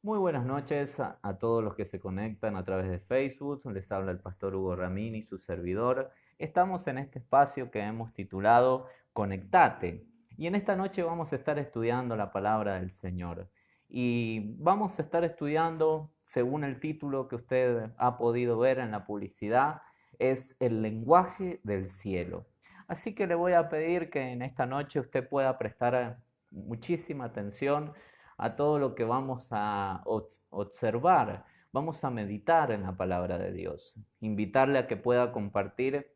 Muy buenas noches a todos los que se conectan a través de Facebook. Les habla el pastor Hugo Ramini, su servidor. Estamos en este espacio que hemos titulado Conectate. Y en esta noche vamos a estar estudiando la palabra del Señor. Y vamos a estar estudiando, según el título que usted ha podido ver en la publicidad, es el lenguaje del cielo. Así que le voy a pedir que en esta noche usted pueda prestar muchísima atención a todo lo que vamos a observar, vamos a meditar en la palabra de Dios. Invitarle a que pueda compartir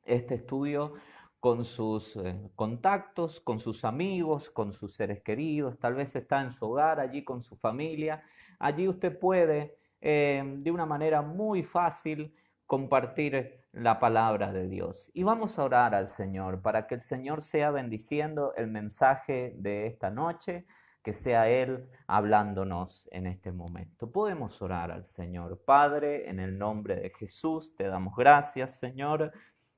este estudio con sus contactos, con sus amigos, con sus seres queridos, tal vez está en su hogar, allí con su familia. Allí usted puede, de una manera muy fácil, compartir la palabra de Dios. Y vamos a orar al Señor para que el Señor sea bendiciendo el mensaje de esta noche, que sea Él hablándonos en este momento. Podemos orar al Señor. Padre, en el nombre de Jesús, te damos gracias, Señor.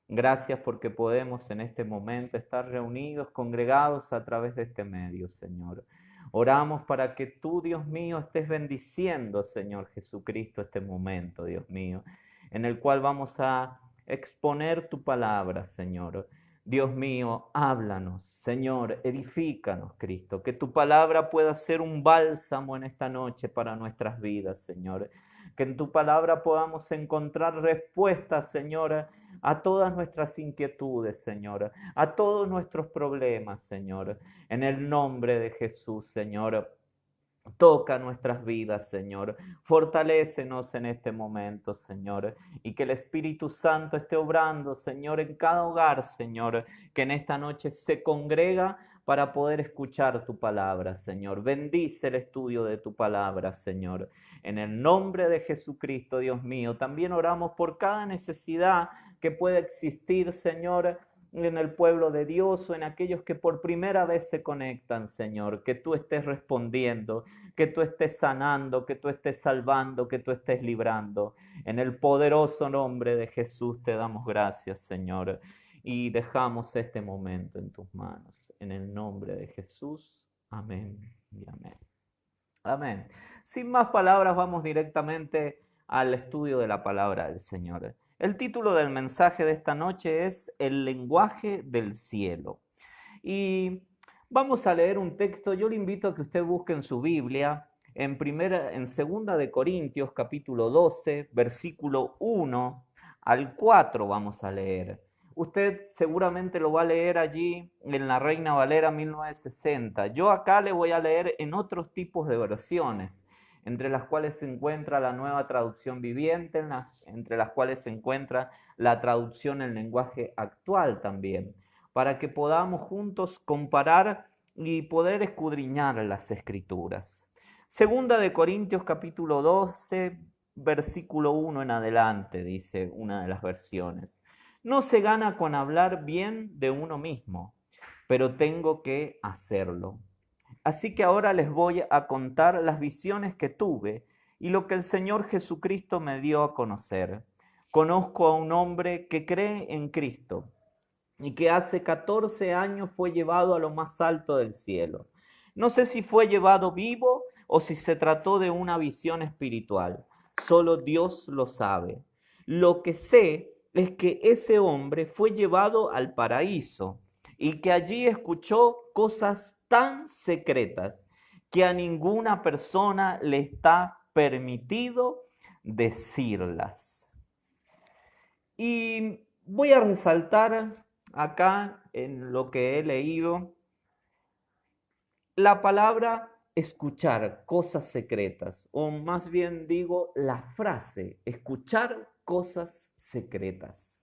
Gracias porque podemos en este momento estar reunidos, congregados a través de este medio, Señor. Oramos para que tú, Dios mío, estés bendiciendo, Señor Jesucristo, este momento, Dios mío, en el cual vamos a exponer tu palabra, Señor. Dios mío, háblanos, Señor, edifícanos, Cristo, que tu palabra pueda ser un bálsamo en esta noche para nuestras vidas, Señor. Que en tu palabra podamos encontrar respuestas, Señor, a todas nuestras inquietudes, Señor, a todos nuestros problemas, Señor. En el nombre de Jesús, Señor. Toca nuestras vidas, Señor. Fortalécenos en este momento, Señor. Y que el Espíritu Santo esté obrando, Señor, en cada hogar, Señor, que en esta noche se congrega para poder escuchar tu palabra, Señor. Bendice el estudio de tu palabra, Señor. En el nombre de Jesucristo, Dios mío, también oramos por cada necesidad que pueda existir, Señor, en el pueblo de Dios o en aquellos que por primera vez se conectan, Señor, que tú estés respondiendo, que tú estés sanando, que tú estés salvando, que tú estés librando. En el poderoso nombre de Jesús te damos gracias, Señor, y dejamos este momento en tus manos. En el nombre de Jesús, amén y amén. Amén. Sin más palabras, vamos directamente al estudio de la palabra del Señor. El título del mensaje de esta noche es El lenguaje del cielo. Y vamos a leer un texto. Yo le invito a que usted busque en su Biblia, en segunda de Corintios, capítulo 12, versículo 1 al 4 vamos a leer. Usted seguramente lo va a leer allí en la Reina Valera 1960. Yo acá le voy a leer en otros tipos de versiones, entre las cuales se encuentra la Nueva Traducción Viviente, entre las cuales se encuentra la traducción en lenguaje actual también, para que podamos juntos comparar y poder escudriñar las Escrituras. Segunda de Corintios capítulo 12, versículo 1 en adelante, dice una de las versiones. No se gana con hablar bien de uno mismo, pero tengo que hacerlo. Así que ahora les voy a contar las visiones que tuve y lo que el Señor Jesucristo me dio a conocer. Conozco a un hombre que cree en Cristo y que hace 14 años fue llevado a lo más alto del cielo. No sé si fue llevado vivo o si se trató de una visión espiritual. Solo Dios lo sabe. Lo que sé es que ese hombre fue llevado al paraíso y que allí escuchó cosas tan secretas que a ninguna persona le está permitido decirlas. Y voy a resaltar acá en lo que he leído la palabra escuchar cosas secretas, o más bien digo la frase escuchar cosas secretas.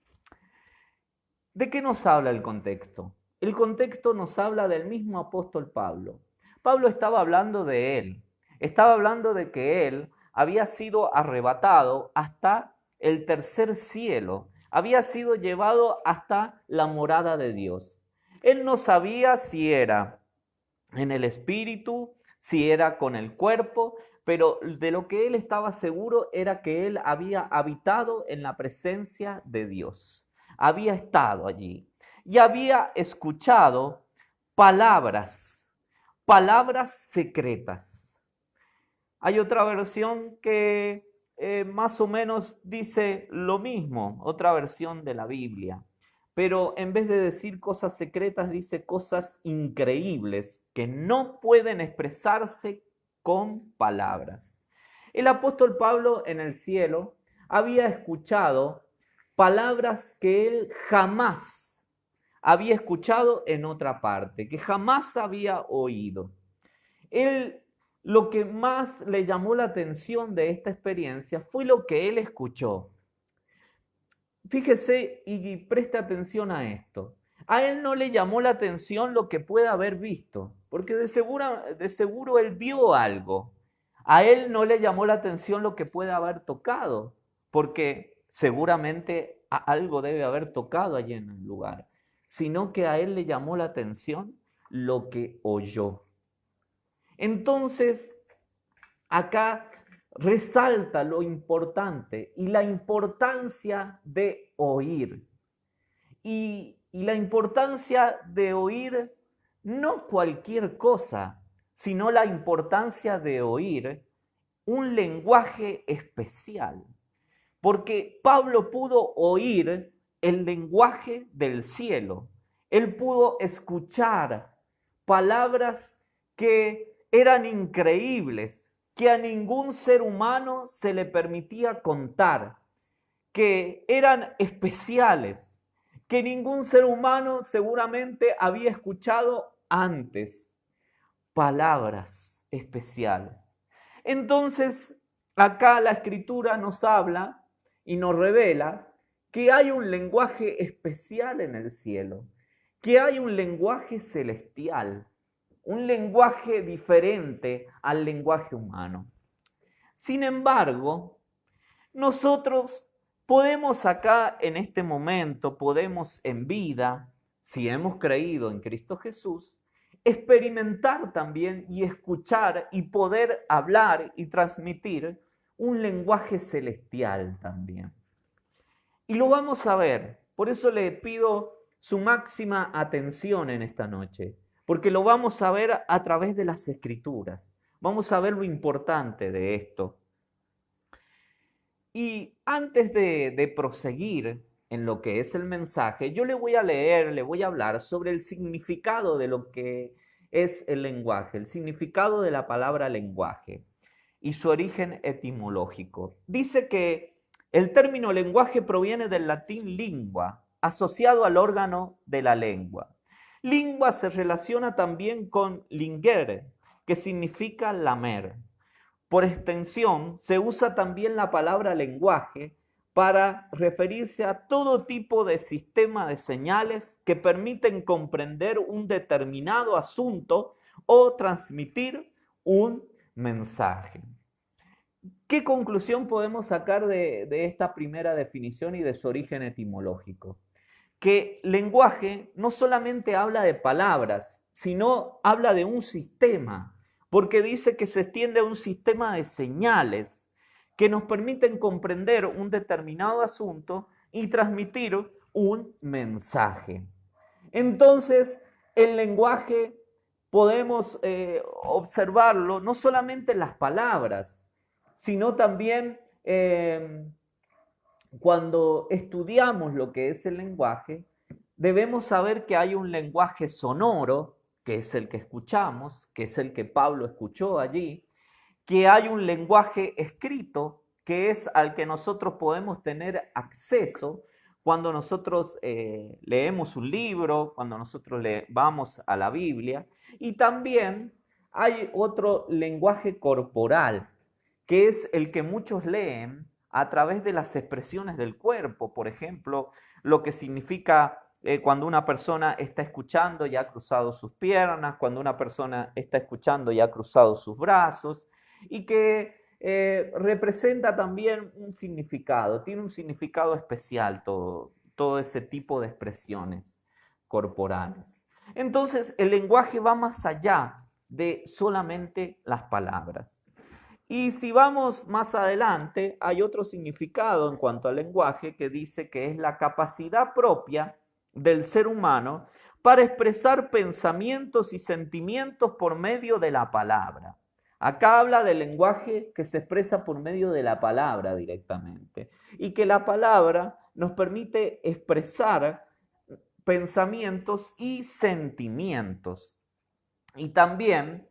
¿De qué nos habla el contexto? El contexto nos habla del mismo apóstol Pablo. Pablo estaba hablando de él, estaba hablando de que él había sido arrebatado hasta el tercer cielo, había sido llevado hasta la morada de Dios. Él no sabía si era en el espíritu, si era con el cuerpo, pero de lo que él estaba seguro era que él había habitado en la presencia de Dios, había estado allí y había escuchado palabras, palabras secretas. Hay otra versión que más o menos dice lo mismo, otra versión de la Biblia. Pero en vez de decir cosas secretas, dice cosas increíbles que no pueden expresarse con palabras. El apóstol Pablo en el cielo había escuchado palabras que él jamás había escuchado en otra parte, que jamás había oído. Él, lo que más le llamó la atención de esta experiencia fue lo que él escuchó. Fíjese y preste atención a esto. A él no le llamó la atención lo que pueda haber visto, porque de seguro él vio algo. A él no le llamó la atención lo que pueda haber tocado, porque seguramente algo debe haber tocado allí en el lugar, sino que a él le llamó la atención lo que oyó. Entonces, acá resalta lo importante y la importancia de oír. Y la importancia de oír no cualquier cosa, sino la importancia de oír un lenguaje especial. Porque Pablo pudo oír el lenguaje del cielo. Él pudo escuchar palabras que eran increíbles, que a ningún ser humano se le permitía contar, que eran especiales, que ningún ser humano seguramente había escuchado antes. Palabras especiales. Entonces, acá la Escritura nos habla y nos revela que hay un lenguaje especial en el cielo, que hay un lenguaje celestial, un lenguaje diferente al lenguaje humano. Sin embargo, nosotros podemos acá en este momento, podemos en vida, si hemos creído en Cristo Jesús, experimentar también y escuchar y poder hablar y transmitir un lenguaje celestial también. Y lo vamos a ver, por eso le pido su máxima atención en esta noche, porque lo vamos a ver a través de las Escrituras. Vamos a ver lo importante de esto. Y antes de proseguir en lo que es el mensaje, yo le voy a leer, le voy a hablar sobre el significado de lo que es el lenguaje, el significado de la palabra lenguaje y su origen etimológico. Dice que el término lenguaje proviene del latín lingua, asociado al órgano de la lengua. Lingua se relaciona también con lingere, que significa lamer. Por extensión, se usa también la palabra lenguaje para referirse a todo tipo de sistema de señales que permiten comprender un determinado asunto o transmitir un mensaje. ¿Qué conclusión podemos sacar de esta primera definición y de su origen etimológico? Que lenguaje no solamente habla de palabras, sino habla de un sistema, porque dice que se extiende a un sistema de señales que nos permiten comprender un determinado asunto y transmitir un mensaje. Entonces, el lenguaje podemos observarlo no solamente en las palabras, sino también cuando estudiamos lo que es el lenguaje, debemos saber que hay un lenguaje sonoro, que es el que escuchamos, que es el que Pablo escuchó allí, que hay un lenguaje escrito, que es al que nosotros podemos tener acceso cuando nosotros leemos un libro, cuando nosotros vamos a la Biblia, y también hay otro lenguaje corporal, que es el que muchos leen a través de las expresiones del cuerpo, por ejemplo, lo que significa cuando una persona está escuchando y ha cruzado sus piernas, cuando una persona está escuchando y ha cruzado sus brazos, y que representa también un significado, tiene un significado especial todo ese tipo de expresiones corporales. Entonces, el lenguaje va más allá de solamente las palabras. Y si vamos más adelante, hay otro significado en cuanto al lenguaje que dice que es la capacidad propia del ser humano para expresar pensamientos y sentimientos por medio de la palabra. Acá habla del lenguaje que se expresa por medio de la palabra directamente y que la palabra nos permite expresar pensamientos y sentimientos. Y también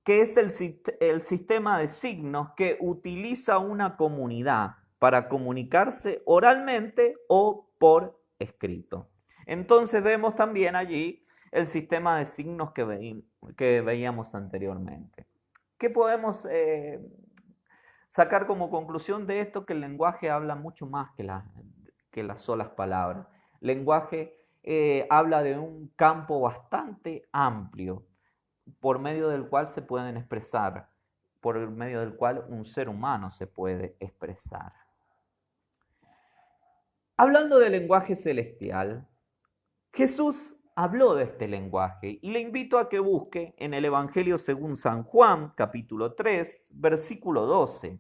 que es el sistema de signos que utiliza una comunidad para comunicarse oralmente o por escrito. Entonces vemos también allí el sistema de signos que veíamos anteriormente. ¿Qué podemos sacar como conclusión de esto? Que el lenguaje habla mucho más que las solas palabras. El lenguaje habla de un campo bastante amplio por medio del cual se pueden expresar, por medio del cual un ser humano se puede expresar. Hablando del lenguaje celestial, Jesús habló de este lenguaje y le invito a que busque en el Evangelio según San Juan, capítulo 3, versículo 12.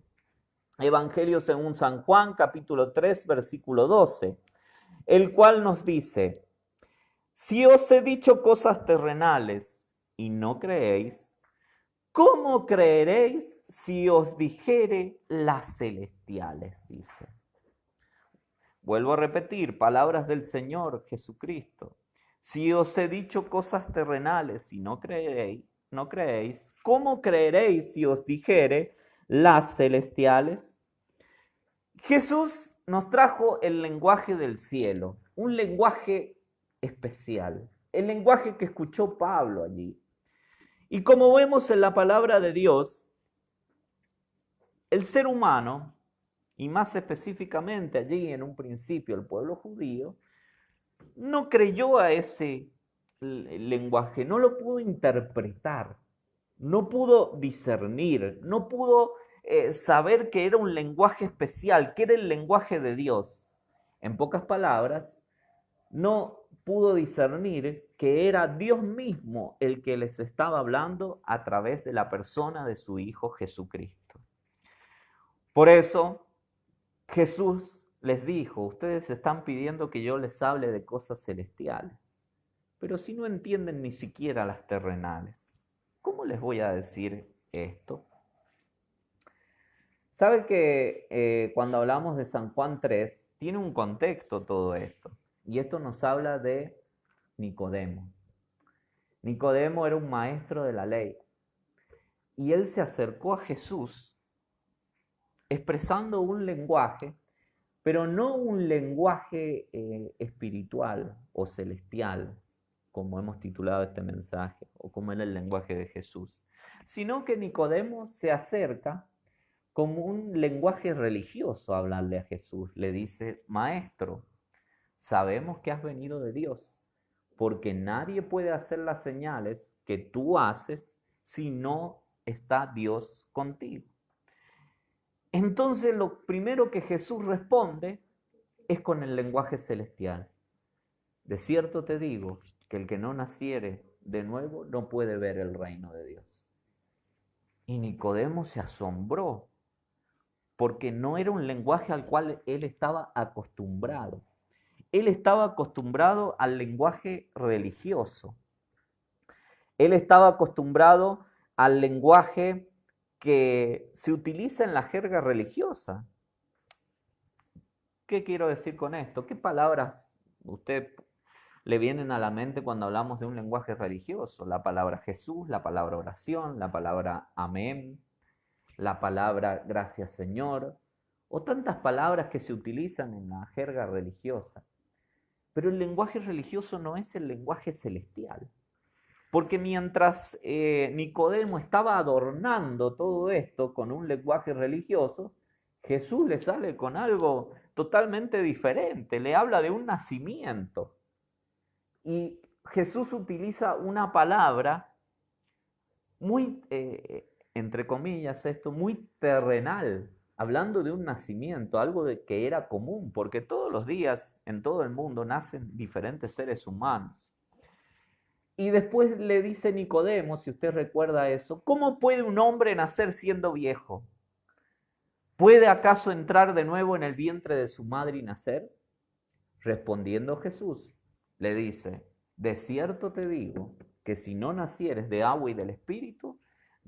Evangelio según San Juan, capítulo 3, versículo 12, el cual nos dice: si os he dicho cosas terrenales y no creéis, ¿cómo creeréis si os dijere las celestiales? Dice. Vuelvo a repetir, palabras del Señor Jesucristo. Si os he dicho cosas terrenales y no creéis, ¿cómo creeréis si os dijere las celestiales? Jesús nos trajo el lenguaje del cielo, un lenguaje especial, el lenguaje que escuchó Pablo allí. Y como vemos en la palabra de Dios, el ser humano, y más específicamente allí en un principio el pueblo judío, no creyó a ese lenguaje, no lo pudo interpretar, no pudo discernir, no pudo saber que era un lenguaje especial, que era el lenguaje de Dios. En pocas palabras, no pudo discernir que era Dios mismo el que les estaba hablando a través de la persona de su Hijo Jesucristo. Por eso Jesús les dijo: ustedes están pidiendo que yo les hable de cosas celestiales, pero si no entienden ni siquiera las terrenales, ¿cómo les voy a decir esto? ¿Sabe que cuando hablamos de San Juan 3, tiene un contexto todo esto? Y esto nos habla de Nicodemo. Nicodemo era un maestro de la ley y él se acercó a Jesús expresando un lenguaje, pero no un lenguaje espiritual o celestial, como hemos titulado este mensaje, o como era el lenguaje de Jesús, sino que Nicodemo se acerca como un lenguaje religioso a hablarle a Jesús. Le dice: maestro, sabemos que has venido de Dios, porque nadie puede hacer las señales que tú haces si no está Dios contigo. Entonces lo primero que Jesús responde es con el lenguaje celestial. De cierto te digo que el que no naciere de nuevo no puede ver el reino de Dios. Y Nicodemo se asombró, porque no era un lenguaje al cual él estaba acostumbrado. Él estaba acostumbrado al lenguaje religioso. Él estaba acostumbrado al lenguaje que se utiliza en la jerga religiosa. ¿Qué quiero decir con esto? ¿Qué palabras usted le vienen a la mente cuando hablamos de un lenguaje religioso? La palabra Jesús, la palabra oración, la palabra amén, la palabra gracias Señor, o tantas palabras que se utilizan en la jerga religiosa. Pero el lenguaje religioso no es el lenguaje celestial. Porque mientras Nicodemo estaba adornando todo esto con un lenguaje religioso, Jesús le sale con algo totalmente diferente, le habla de un nacimiento. Y Jesús utiliza una palabra muy, entre comillas, muy terrenal, hablando de un nacimiento, algo de que era común, porque todos los días en todo el mundo nacen diferentes seres humanos. Y después le dice Nicodemo, si usted recuerda eso: ¿cómo puede un hombre nacer siendo viejo? ¿Puede acaso entrar de nuevo en el vientre de su madre y nacer? Respondiendo Jesús, le dice: de cierto te digo que si no nacieres de agua y del Espíritu,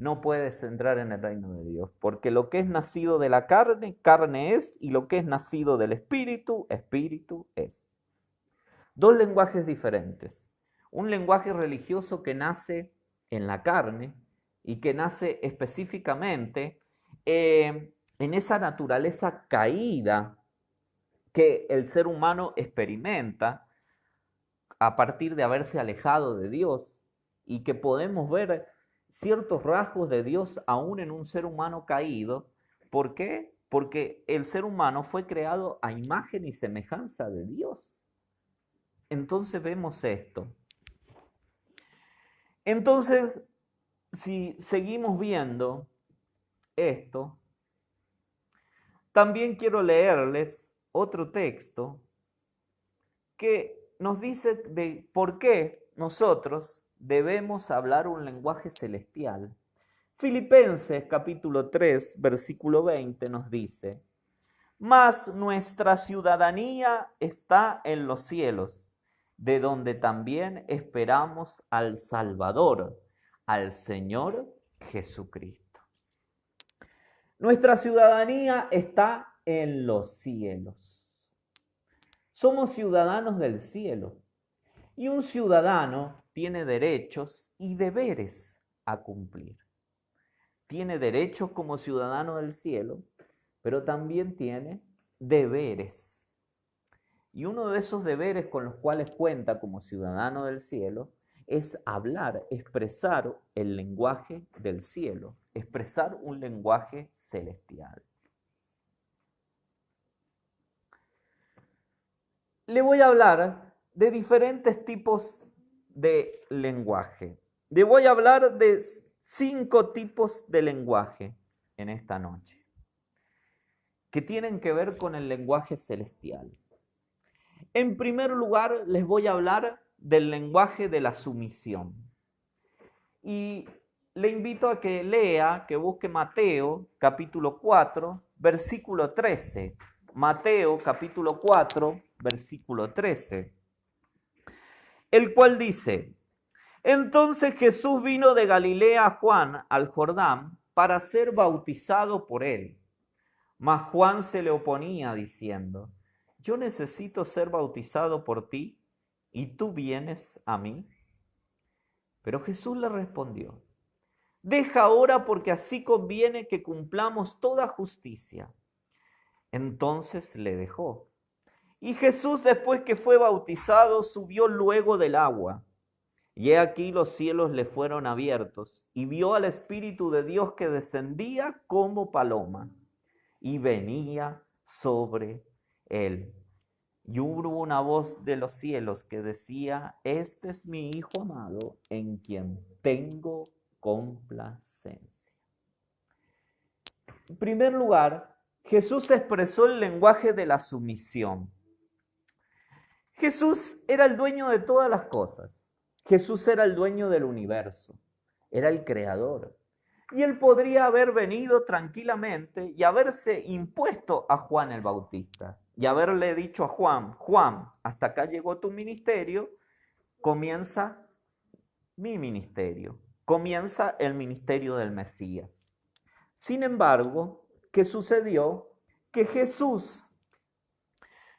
no puedes entrar en el reino de Dios, porque lo que es nacido de la carne, carne es, y lo que es nacido del espíritu, espíritu es. Dos lenguajes diferentes. Un lenguaje religioso que nace en la carne y que nace específicamente en esa naturaleza caída que el ser humano experimenta a partir de haberse alejado de Dios y que podemos ver ciertos rasgos de Dios aún en un ser humano caído. ¿Por qué? Porque el ser humano fue creado a imagen y semejanza de Dios. Entonces vemos esto. Entonces, si seguimos viendo esto, también quiero leerles otro texto que nos dice de por qué nosotros debemos hablar un lenguaje celestial. Filipenses capítulo 3, versículo 20 nos dice: mas nuestra ciudadanía está en los cielos, de donde también esperamos al Salvador, al Señor Jesucristo. Nuestra ciudadanía está en los cielos. Somos ciudadanos del cielo y un ciudadano tiene derechos y deberes a cumplir. Tiene derechos como ciudadano del cielo, pero también tiene deberes. Y uno de esos deberes con los cuales cuenta como ciudadano del cielo es hablar, expresar el lenguaje del cielo, expresar un lenguaje celestial. Le voy a hablar de diferentes tipos de lenguaje. Le voy a hablar de 5 tipos de lenguaje en esta noche, que tienen que ver con el lenguaje celestial. En primer lugar, les voy a hablar del lenguaje de la sumisión. Y le invito a que lea, que busque Mateo, capítulo 4, versículo 13. Mateo, capítulo 4, versículo 13. El cual dice: entonces Jesús vino de Galilea a Juan al Jordán para ser bautizado por él. Mas Juan se le oponía diciendo: yo necesito ser bautizado por ti, ¿y tú vienes a mí? Pero Jesús le respondió: deja ahora, porque así conviene que cumplamos toda justicia. Entonces le dejó. Y Jesús, después que fue bautizado, subió luego del agua. Y he aquí los cielos le fueron abiertos, y vio al Espíritu de Dios que descendía como paloma y venía sobre él. Y hubo una voz de los cielos que decía: este es mi Hijo amado, en quien tengo complacencia. En primer lugar, Jesús expresó el lenguaje de la sumisión. Jesús era el dueño de todas las cosas. Jesús era el dueño del universo. Era el creador. Y él podría haber venido tranquilamente y haberse impuesto a Juan el Bautista y haberle dicho a Juan: Juan, hasta acá llegó tu ministerio, comienza mi ministerio, comienza el ministerio del Mesías. Sin embargo, ¿qué sucedió? Que Jesús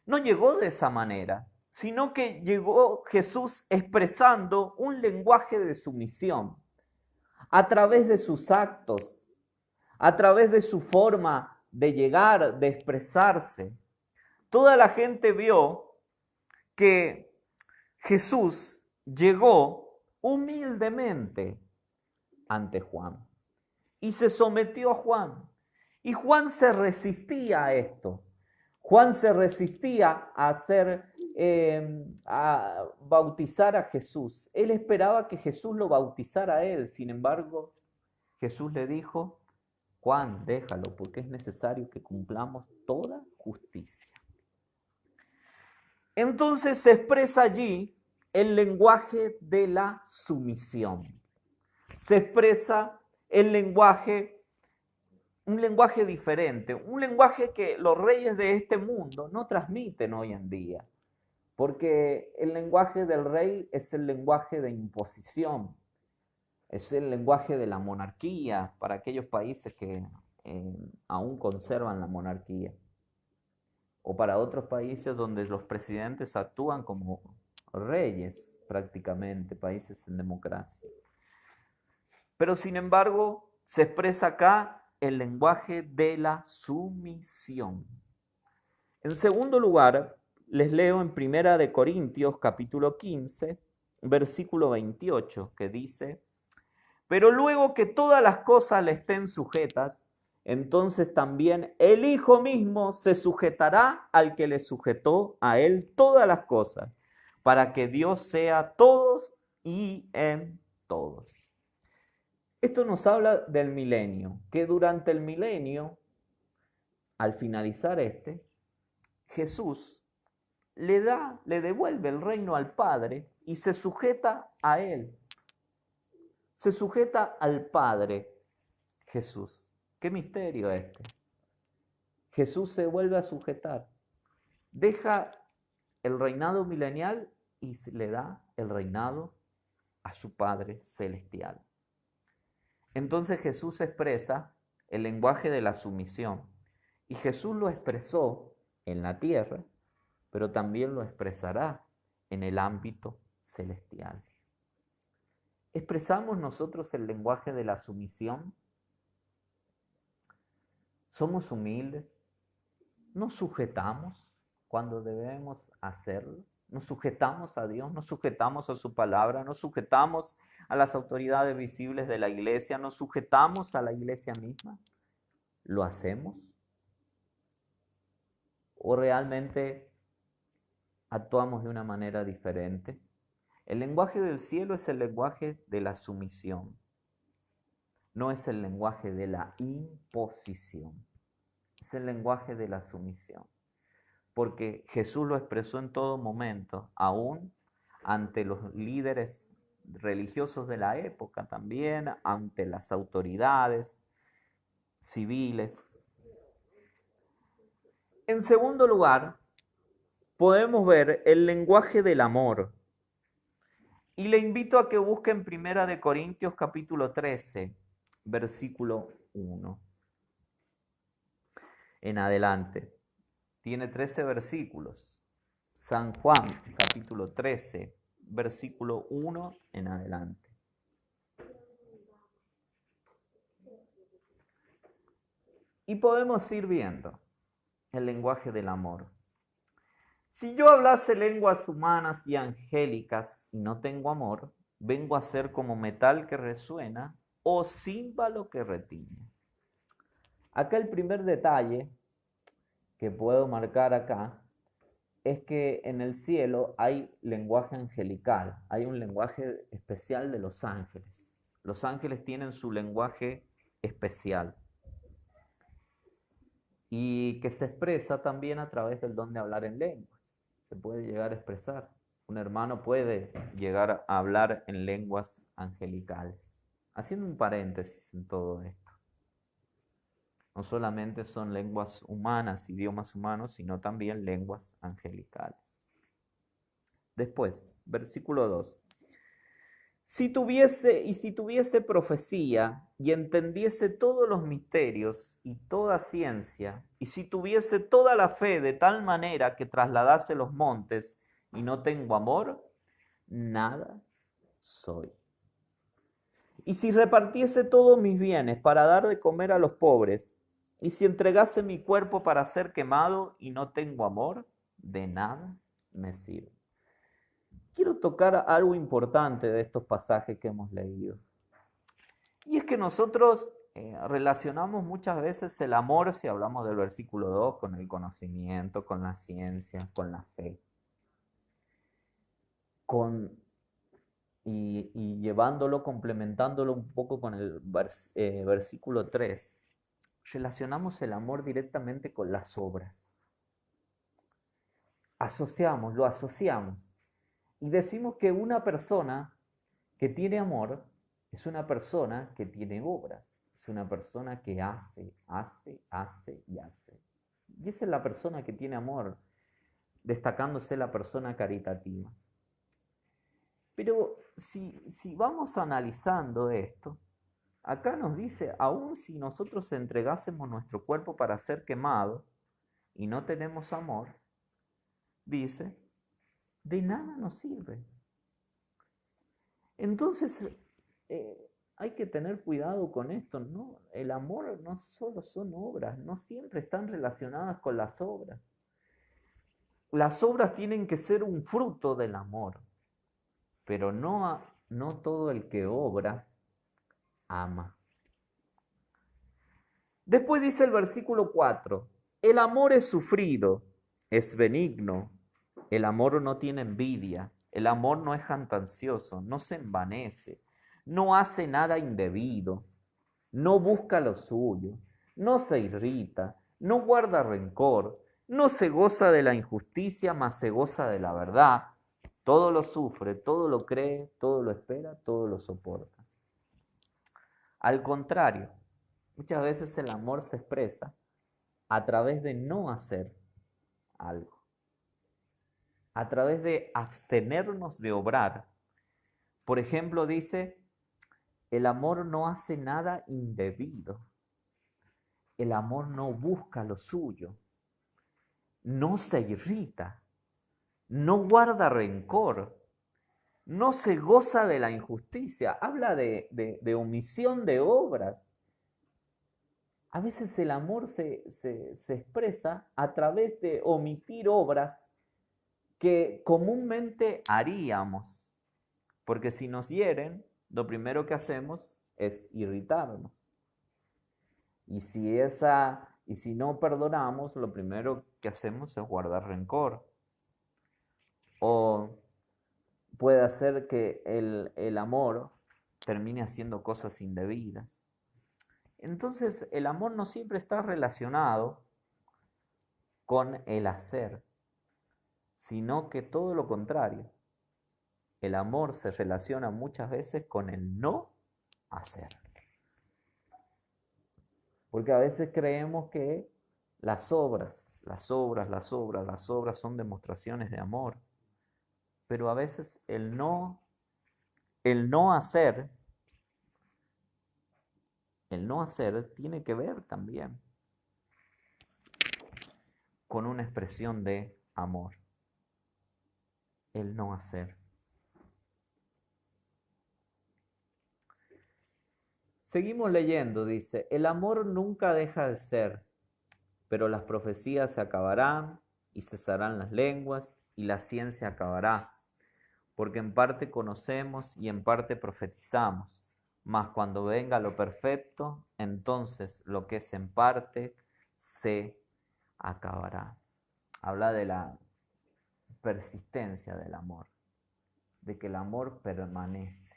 no llegó de esa manera, sino que llegó Jesús expresando un lenguaje de sumisión a través de sus actos, a través de su forma de llegar, de expresarse. Toda la gente vio que Jesús llegó humildemente ante Juan y se sometió a Juan. Y Juan se resistía a esto. Juan se resistía a bautizar a Jesús. Él esperaba que Jesús lo bautizara a él. Sin embargo, Jesús le dijo: Juan, déjalo, porque es necesario que cumplamos toda justicia. Entonces se expresa allí el lenguaje de la sumisión. Se expresa el lenguaje, un lenguaje diferente, un lenguaje que los reyes de este mundo no transmiten hoy en día, porque el lenguaje del rey es el lenguaje de imposición. Es el lenguaje de la monarquía para aquellos países que aún conservan la monarquía. O para otros países donde los presidentes actúan como reyes prácticamente, países en democracia. Pero sin embargo, se expresa acá el lenguaje de la sumisión. En segundo lugar, les leo en Primera de Corintios capítulo 15, versículo 28, que dice: pero luego que todas las cosas le estén sujetas, entonces también el Hijo mismo se sujetará al que le sujetó a él todas las cosas, para que Dios sea todos y en todos. Esto nos habla del milenio, que durante el milenio, al finalizar Jesús le devuelve el reino al Padre y se sujeta a él. Se sujeta al Padre Jesús. ¿Qué misterio este? Jesús se vuelve a sujetar. Deja el reinado milenial y le da el reinado a su Padre celestial. Entonces Jesús expresa el lenguaje de la sumisión. Y Jesús lo expresó en la tierra, pero también lo expresará en el ámbito celestial. ¿Expresamos nosotros el lenguaje de la sumisión? ¿Somos humildes? ¿Nos sujetamos cuando debemos hacerlo? ¿Nos sujetamos a Dios? ¿Nos sujetamos a su palabra? ¿Nos sujetamos a las autoridades visibles de la iglesia? ¿Nos sujetamos a la iglesia misma? ¿Lo hacemos? ¿O realmente actuamos de una manera diferente? El lenguaje del cielo es el lenguaje de la sumisión, no es el lenguaje de la imposición, es el lenguaje de la sumisión. Porque Jesús lo expresó en todo momento, aún ante los líderes religiosos de la época, también ante las autoridades civiles. En segundo lugar, podemos ver el lenguaje del amor. Y le invito a que busquen Primera de Corintios capítulo 13, versículo 1 en adelante. Tiene 13 versículos. San Juan, capítulo 13, versículo 1 en adelante. Y podemos ir viendo el lenguaje del amor. Si yo hablase lenguas humanas y angélicas y no tengo amor, vengo a ser como metal que resuena o címbalo que retiñe. Acá el primer detalle que puedo marcar acá es que en el cielo hay lenguaje angelical, hay un lenguaje especial de los ángeles. Los ángeles tienen su lenguaje especial y que se expresa también a través del don de hablar en lenguas. Se puede llegar a expresar. Un hermano puede llegar a hablar en lenguas angelicales. Haciendo un paréntesis en todo esto. No solamente son lenguas humanas, idiomas humanos, sino también lenguas angelicales. Después, versículo 2. Si tuviese profecía y entendiese todos los misterios y toda ciencia, y si tuviese toda la fe de tal manera que trasladase los montes y no tengo amor, nada soy. Y si repartiese todos mis bienes para dar de comer a los pobres, y si entregase mi cuerpo para ser quemado y no tengo amor, de nada me sirve. Quiero tocar algo importante de estos pasajes que hemos leído. Y es que nosotros relacionamos muchas veces el amor, si hablamos del versículo 2, con el conocimiento, con la ciencia, con la fe. Y llevándolo, complementándolo un poco con el versículo 3, relacionamos el amor directamente con las obras. Lo asociamos. Y decimos que una persona que tiene amor es una persona que tiene obras. Es una persona que hace y hace. Y esa es la persona que tiene amor, destacándose la persona caritativa. Pero si vamos analizando esto, acá nos dice, aun si nosotros entregásemos nuestro cuerpo para ser quemado y no tenemos amor, dice, de nada nos sirve. Entonces, hay que tener cuidado con esto, ¿no? El amor no solo son obras, no siempre están relacionadas con las obras. Las obras tienen que ser un fruto del amor, pero no todo el que obra ama. Después dice el versículo 4, el amor es sufrido, es benigno, el amor no tiene envidia, el amor no es jactancioso, no se envanece, no hace nada indebido, no busca lo suyo, no se irrita, no guarda rencor, no se goza de la injusticia, mas se goza de la verdad. Todo lo sufre, todo lo cree, todo lo espera, todo lo soporta. Al contrario, muchas veces el amor se expresa a través de no hacer algo, a través de abstenernos de obrar. Por ejemplo, dice, el amor no hace nada indebido. El amor no busca lo suyo, no se irrita, no guarda rencor, no se goza de la injusticia. Habla de omisión de obras. A veces el amor se expresa a través de omitir obras que comúnmente haríamos. Porque si nos hieren, lo primero que hacemos es irritarnos. Y si no perdonamos, lo primero que hacemos es guardar rencor. O puede hacer que el amor termine haciendo cosas indebidas. Entonces, el amor no siempre está relacionado con el hacer, sino que todo lo contrario. El amor se relaciona muchas veces con el no hacer. Porque a veces creemos que las obras son demostraciones de amor. Pero a veces el no hacer tiene que ver también con una expresión de amor. El no hacer. Seguimos leyendo, dice, el amor nunca deja de ser, pero las profecías se acabarán y cesarán las lenguas y la ciencia acabará, porque en parte conocemos y en parte profetizamos, mas cuando venga lo perfecto, entonces lo que es en parte se acabará. Habla de la persistencia del amor, de que el amor permanece,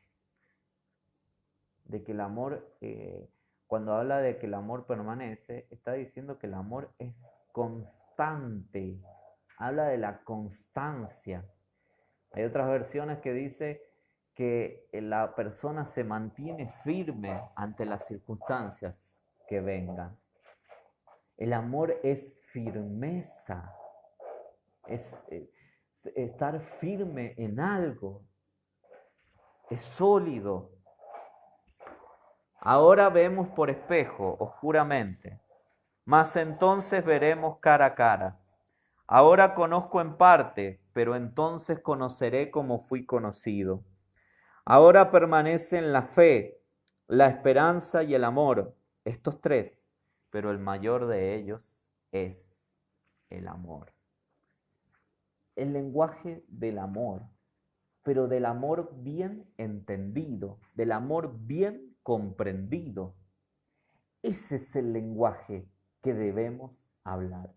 de que el amor, cuando habla de que el amor permanece, está diciendo que el amor es constante, habla de la constancia. Hay otras versiones que dice que la persona se mantiene firme ante las circunstancias que vengan. El amor es firmeza, es estar firme en algo, es sólido. Ahora vemos por espejo, oscuramente, mas entonces veremos cara a cara. Ahora conozco en parte, pero entonces conoceré como fui conocido. Ahora permanecen la fe, la esperanza y el amor, estos tres, pero el mayor de ellos es el amor. El lenguaje del amor, pero del amor bien entendido, del amor bien comprendido. Ese es el lenguaje que debemos hablar.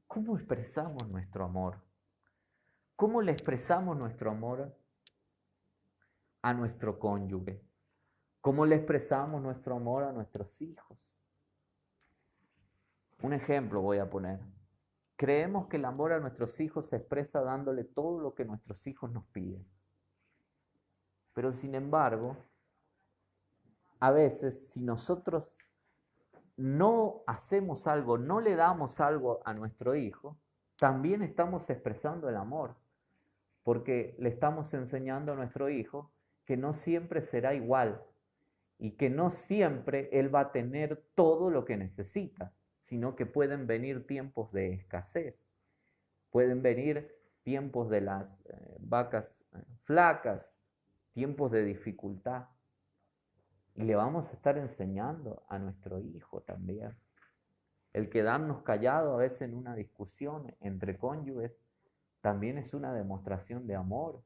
¿Cómo expresamos nuestro amor? ¿Cómo le expresamos nuestro amor a nuestro cónyuge? ¿Cómo le expresamos nuestro amor a nuestros hijos? Un ejemplo voy a poner. Creemos que el amor a nuestros hijos se expresa dándole todo lo que nuestros hijos nos piden. Pero sin embargo, a veces si nosotros no hacemos algo, no le damos algo a nuestro hijo, también estamos expresando el amor. porque le estamos enseñando a nuestro hijo que no siempre será igual y que no siempre él va a tener todo lo que necesita, sino que pueden venir tiempos de escasez, pueden venir tiempos de las vacas flacas, tiempos de dificultad. Y le vamos a estar enseñando a nuestro hijo también. El quedarnos callados a veces en una discusión entre cónyuges también es una demostración de amor.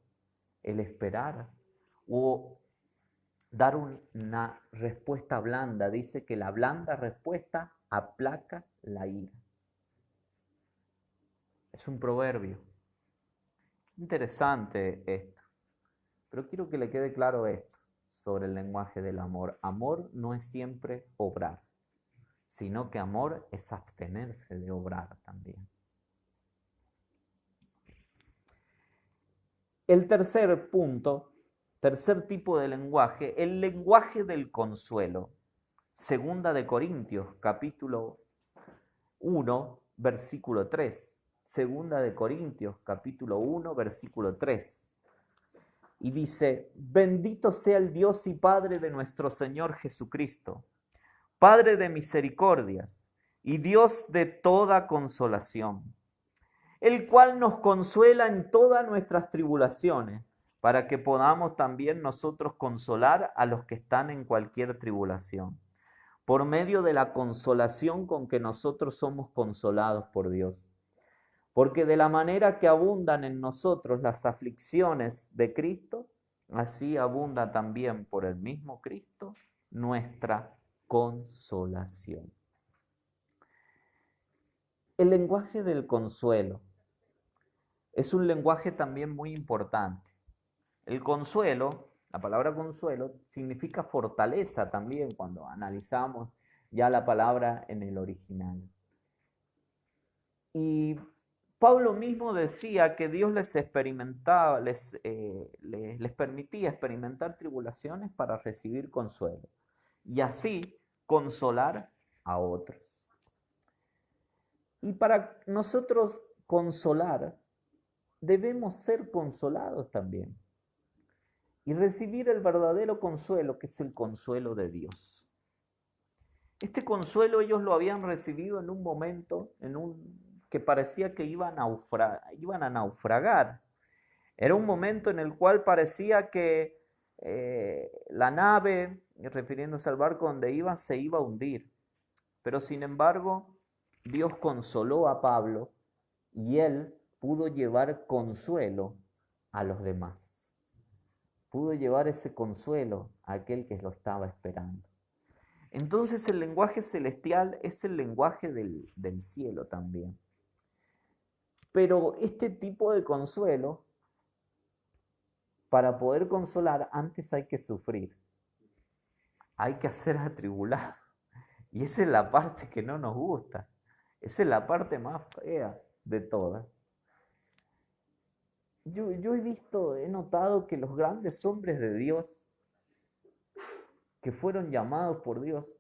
El esperar o dar una respuesta blanda. Dice que la blanda respuesta aplaca la ira. Es un proverbio. Interesante esto. Pero quiero que le quede claro esto sobre el lenguaje del amor. Amor no es siempre obrar, sino que amor es abstenerse de obrar también. El tercer punto, tercer tipo de lenguaje, el lenguaje del consuelo. Segunda de Corintios, capítulo 1, versículo 3. Segunda de Corintios, capítulo 1, versículo 3. Y dice, bendito sea el Dios y Padre de nuestro Señor Jesucristo, Padre de misericordias y Dios de toda consolación, el cual nos consuela en todas nuestras tribulaciones, para que podamos también nosotros consolar a los que están en cualquier tribulación, por medio de la consolación con que nosotros somos consolados por Dios. Porque de la manera que abundan en nosotros las aflicciones de Cristo, así abunda también por el mismo Cristo nuestra consolación. El lenguaje del consuelo es un lenguaje también muy importante. El consuelo, la palabra consuelo, significa fortaleza también cuando analizamos ya la palabra en el original. Y Pablo mismo decía que Dios les experimentaba, les permitía experimentar tribulaciones para recibir consuelo y así consolar a otros. Y para nosotros consolar, debemos ser consolados también y recibir el verdadero consuelo, que es el consuelo de Dios. Este consuelo ellos lo habían recibido en un momento, que parecía que iban a naufragar. Era un momento en el cual parecía que la nave, refiriéndose al barco donde iban, se iba a hundir. Pero sin embargo, Dios consoló a Pablo y él pudo llevar consuelo a los demás. Pudo llevar ese consuelo a aquel que lo estaba esperando. Entonces el lenguaje celestial es el lenguaje del cielo también. Pero este tipo de consuelo, para poder consolar, antes hay que sufrir. Hay que ser atribulado. Y esa es la parte que no nos gusta. Esa es la parte más fea de todas. Yo he notado que los grandes hombres de Dios, que fueron llamados por Dios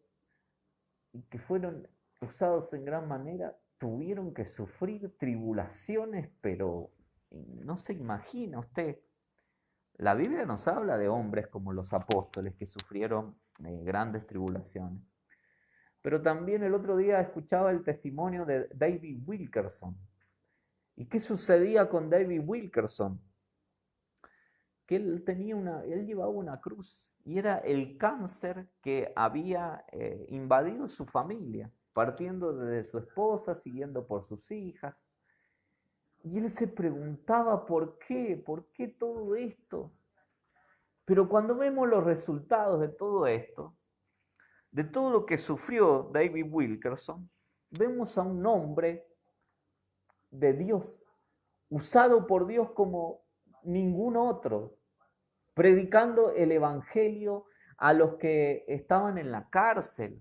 y que fueron usados en gran manera, tuvieron que sufrir tribulaciones, pero no se imagina usted. La Biblia nos habla de hombres como los apóstoles que sufrieron grandes tribulaciones. Pero también el otro día escuchaba el testimonio de David Wilkerson. ¿Y qué sucedía con David Wilkerson? Que él llevaba una cruz y era el cáncer que había invadido su familia, partiendo desde su esposa, siguiendo por sus hijas. Y él se preguntaba por qué todo esto. Pero cuando vemos los resultados de todo esto, de todo lo que sufrió David Wilkerson, vemos a un hombre de Dios, usado por Dios como ningún otro, predicando el evangelio a los que estaban en la cárcel,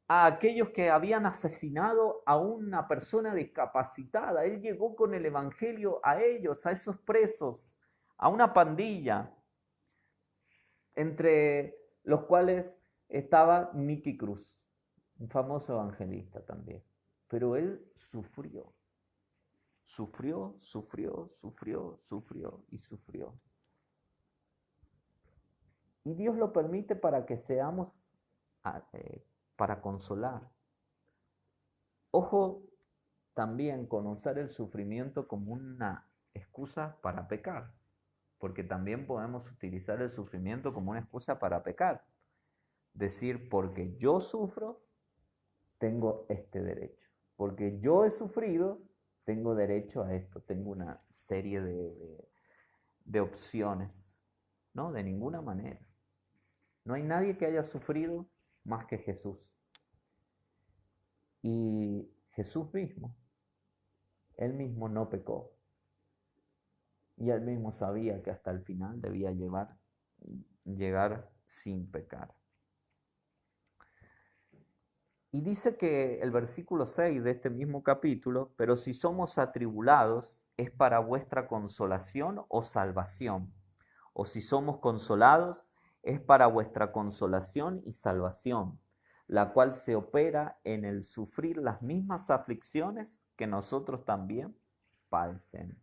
a aquellos que habían asesinado a una persona discapacitada. Él llegó con el evangelio a ellos, a esos presos, a una pandilla, entre los cuales estaba Nicky Cruz, un famoso evangelista también. Pero él sufrió. sufrió, sufrió, sufrió, sufrió y sufrió. Y Dios lo permite para que seamos, para consolar. Ojo también con usar el sufrimiento como una excusa para pecar, porque también podemos utilizar el sufrimiento como una excusa para pecar. Decir, porque yo sufro, tengo este derecho. Porque yo he sufrido, tengo derecho a esto. Tengo una serie de opciones. No, de ninguna manera. No hay nadie que haya sufrido más que Jesús. Y Jesús mismo, él mismo no pecó. Y él mismo sabía que hasta el final debía llegar sin pecar. Y dice que el versículo 6 de este mismo capítulo, pero si somos atribulados, es para vuestra consolación o salvación. O si somos consolados, es para vuestra consolación y salvación, la cual se opera en el sufrir las mismas aflicciones que nosotros también padecemos.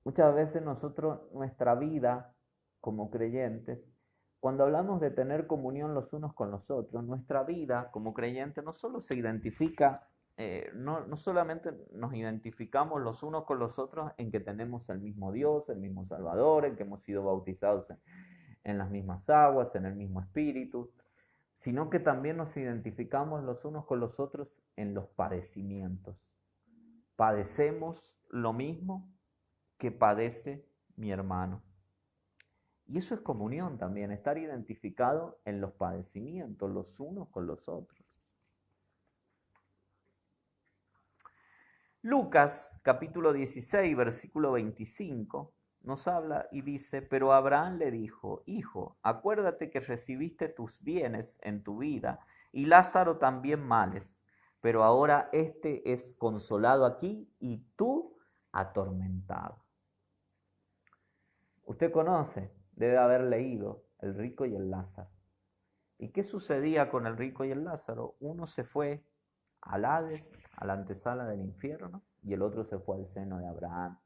Muchas veces nosotros, nuestra vida como creyentes, cuando hablamos de tener comunión los unos con los otros, nuestra vida como creyentes no solo se identifica, no solamente nos identificamos los unos con los otros en que tenemos el mismo Dios, el mismo Salvador, en que hemos sido bautizados en las mismas aguas, en el mismo Espíritu, sino que también nos identificamos los unos con los otros en los padecimientos. Padecemos lo mismo que padece mi hermano. Y eso es comunión también, estar identificado en los padecimientos los unos con los otros. Lucas capítulo 16, versículo 25, nos habla y dice, pero Abraham le dijo, hijo, acuérdate que recibiste tus bienes en tu vida y Lázaro también males, pero ahora este es consolado aquí y tú atormentado. Usted conoce, debe haber leído El rico y el Lázaro. ¿Y qué sucedía con el rico y el Lázaro? Uno se fue al Hades, a la antesala del infierno, y el otro se fue al seno de Abraham,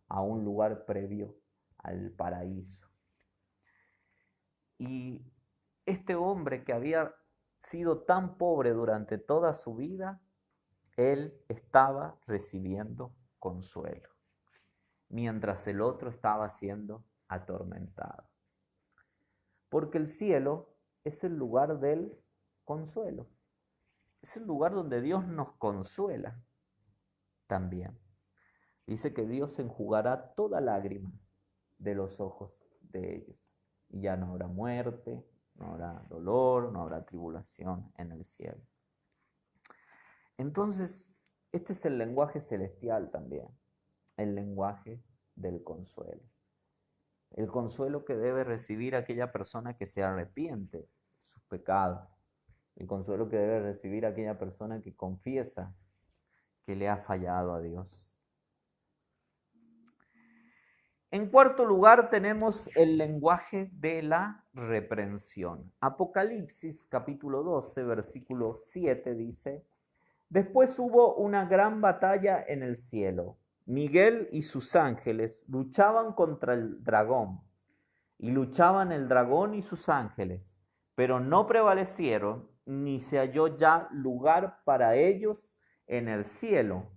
a un lugar previo al paraíso. Y este hombre que había sido tan pobre durante toda su vida, él estaba recibiendo consuelo, mientras el otro estaba siendo atormentado. Porque el cielo es el lugar del consuelo. Es el lugar donde Dios nos consuela también. Dice que Dios enjugará toda lágrima de los ojos de ellos. Y ya no habrá muerte, no habrá dolor, no habrá tribulación en el cielo. Entonces, este es el lenguaje celestial también, el lenguaje del consuelo. El consuelo que debe recibir aquella persona que se arrepiente de sus pecados. El consuelo que debe recibir aquella persona que confiesa que le ha fallado a Dios. En cuarto lugar tenemos el lenguaje de la reprensión. Apocalipsis capítulo 12, versículo 7 dice, después hubo una gran batalla en el cielo. Miguel y sus ángeles luchaban contra el dragón, y luchaban el dragón y sus ángeles, pero no prevalecieron, ni se halló ya lugar para ellos en el cielo.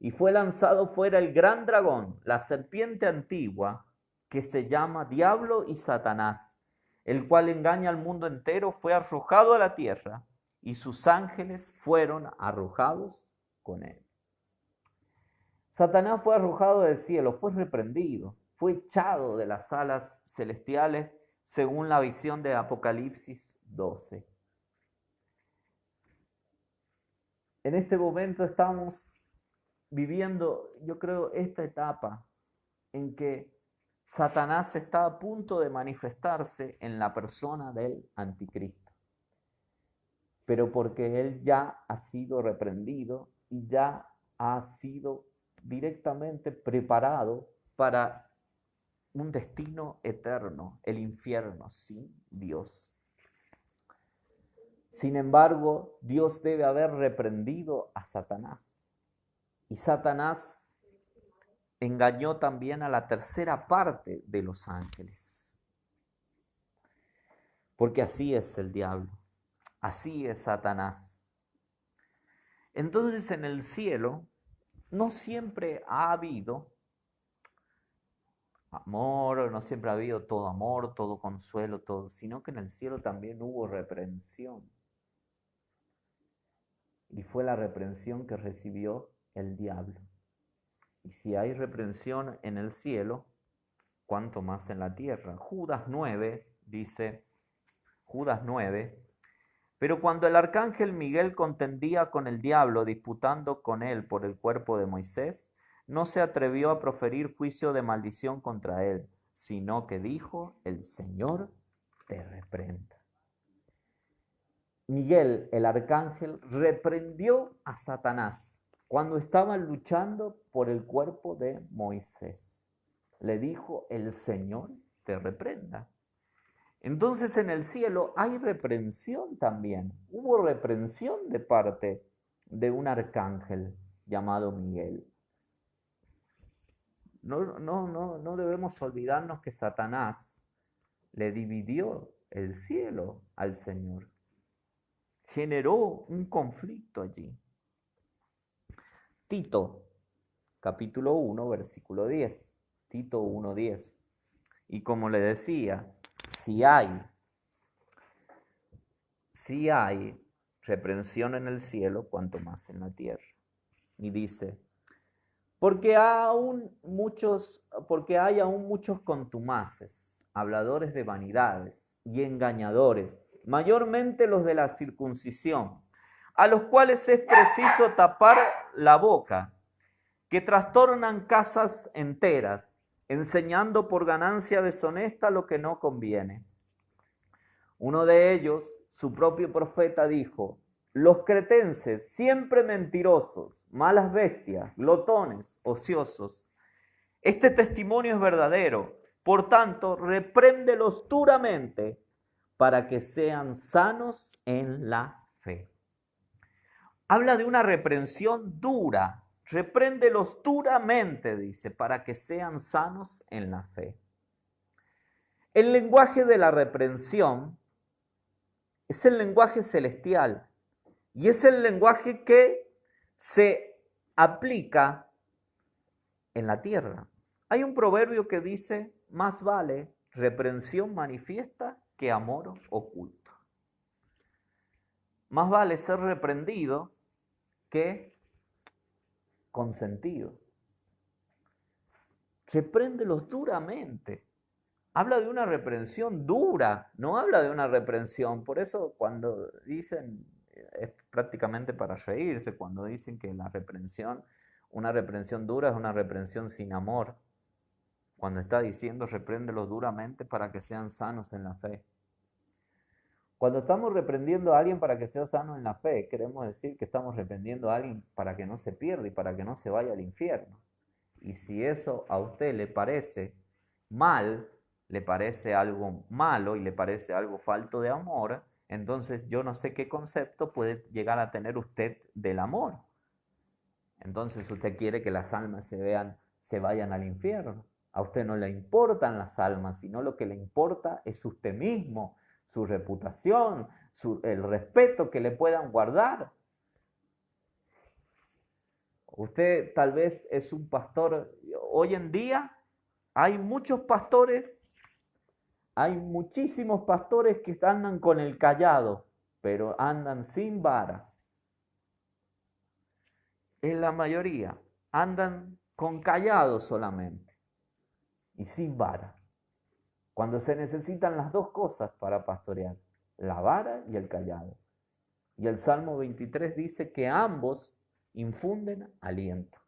Y fue lanzado fuera el gran dragón, la serpiente antigua, que se llama Diablo y Satanás, el cual engaña al mundo entero, fue arrojado a la tierra, y sus ángeles fueron arrojados con él. Satanás fue arrojado del cielo, fue reprendido, fue echado de las alas celestiales según la visión de Apocalipsis 12. En este momento estamos viviendo, yo creo, esta etapa en que Satanás está a punto de manifestarse en la persona del anticristo. Pero porque él ya ha sido reprendido y ya ha sido directamente preparado para un destino eterno, el infierno sin Dios. Sin embargo, Dios debe haber reprendido a Satanás. Y Satanás engañó también a la tercera parte de los ángeles. Porque así es el diablo, así es Satanás. Entonces en el cielo no siempre ha habido amor, no siempre ha habido todo amor, todo consuelo, todo, sino que en el cielo también hubo reprensión. Y fue la reprensión que recibió el diablo. Y si hay reprensión en el cielo, ¿cuánto más en la tierra? Judas 9 dice, Judas 9, pero cuando el arcángel Miguel contendía con el diablo, disputando con él por el cuerpo de Moisés, no se atrevió a proferir juicio de maldición contra él, sino que dijo, el Señor te reprenda. Miguel, el arcángel, reprendió a Satanás cuando estaban luchando por el cuerpo de Moisés. Le dijo, el Señor te reprenda. Entonces en el cielo hay reprensión también. Hubo reprensión de parte de un arcángel llamado Miguel. No debemos olvidarnos que Satanás le dividió el cielo al Señor. Generó un conflicto allí. Tito, capítulo 1, versículo 10. Tito 1:10. Y como le decía, si hay reprensión en el cielo, cuanto más en la tierra. Y dice, porque hay aún muchos contumaces, habladores de vanidades y engañadores, mayormente los de la circuncisión, a los cuales es preciso tapar la boca, que trastornan casas enteras, enseñando por ganancia deshonesta lo que no conviene. Uno de ellos, su propio profeta, dijo, los cretenses, siempre mentirosos, malas bestias, glotones, ociosos. Este testimonio es verdadero, por tanto, repréndelos duramente para que sean sanos en la fe. Habla de una reprensión dura, repréndelos duramente, dice, para que sean sanos en la fe. El lenguaje de la reprensión es el lenguaje celestial y es el lenguaje que se aplica en la tierra. Hay un proverbio que dice, más vale reprensión manifiesta que amor oculto. Más vale ser reprendido que consentido. Repréndelos duramente. Habla de una reprensión dura, no habla de una reprensión. Por eso cuando dicen, es prácticamente para reírse, cuando dicen que una reprensión dura es una reprensión sin amor. Cuando está diciendo, repréndelos duramente para que sean sanos en la fe. Cuando estamos reprendiendo a alguien para que sea sano en la fe, queremos decir que estamos reprendiendo a alguien para que no se pierda y para que no se vaya al infierno. Y si eso a usted le parece mal, le parece algo malo y le parece algo falto de amor, entonces yo no sé qué concepto puede llegar a tener usted del amor. Entonces usted quiere que las almas se vayan al infierno. A usted no le importan las almas, sino lo que le importa es usted mismo, su reputación, el respeto que le puedan guardar. Usted tal vez es un pastor. Hoy en día hay muchos pastores, hay muchísimos pastores que andan con el cayado, pero andan sin vara. En la mayoría andan con cayado solamente y sin vara. Cuando se necesitan las dos cosas para pastorear, la vara y el cayado. Y el Salmo 23 dice que ambos infunden aliento.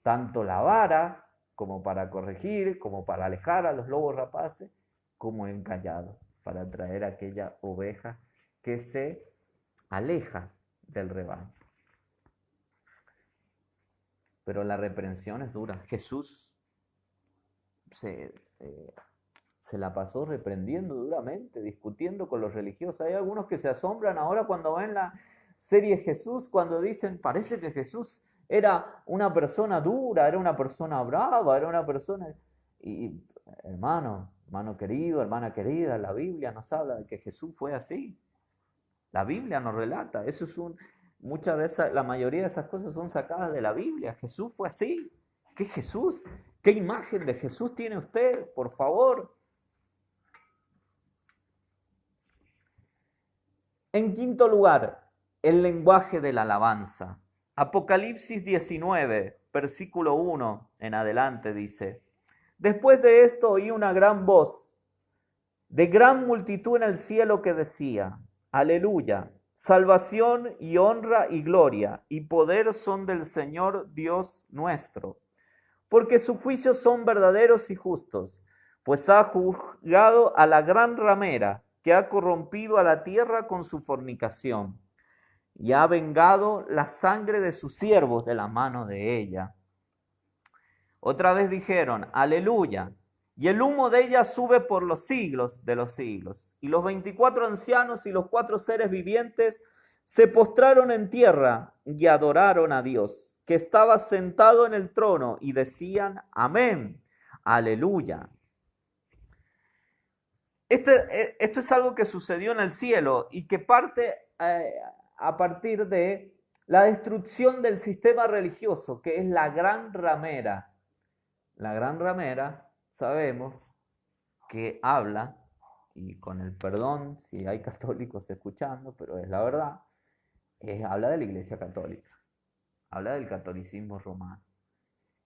Tanto la vara como para corregir, como para alejar a los lobos rapaces, como el cayado para traer aquella oveja que se aleja del rebaño. Pero la reprensión es dura. Jesús se la pasó reprendiendo duramente, discutiendo con los religiosos. Hay algunos que se asombran ahora cuando ven la serie Jesús, cuando dicen, parece que Jesús Era una persona dura, era una persona brava, era una persona... Y hermano querido, hermana querida, la Biblia nos habla de que Jesús fue así. La Biblia nos relata, eso es muchas de esas, la mayoría de esas cosas son sacadas de la Biblia. Jesús fue así. ¿Qué Jesús? ¿Qué imagen de Jesús tiene usted? Por favor. En quinto lugar, el lenguaje de la alabanza. Apocalipsis 19, versículo 1 en adelante dice: Después de esto oí una gran voz de gran multitud en el cielo que decía: Aleluya, salvación y honra y gloria y poder son del Señor Dios nuestro, porque sus juicios son verdaderos y justos, pues ha juzgado a la gran ramera que ha corrompido a la tierra con su fornicación, y ha vengado la sangre de sus siervos de la mano de ella. Otra vez dijeron: Aleluya, y el humo de ella sube por los siglos de los siglos. Y los 24 ancianos y los 4 seres vivientes se postraron en tierra y adoraron a Dios, que estaba sentado en el trono, y decían: Amén, aleluya. Esto es algo que sucedió en el cielo y que parte a partir de la destrucción del sistema religioso, que es la gran ramera. La gran ramera, sabemos que habla, y con el perdón si hay católicos escuchando, pero es la verdad, habla de la Iglesia Católica, habla del catolicismo romano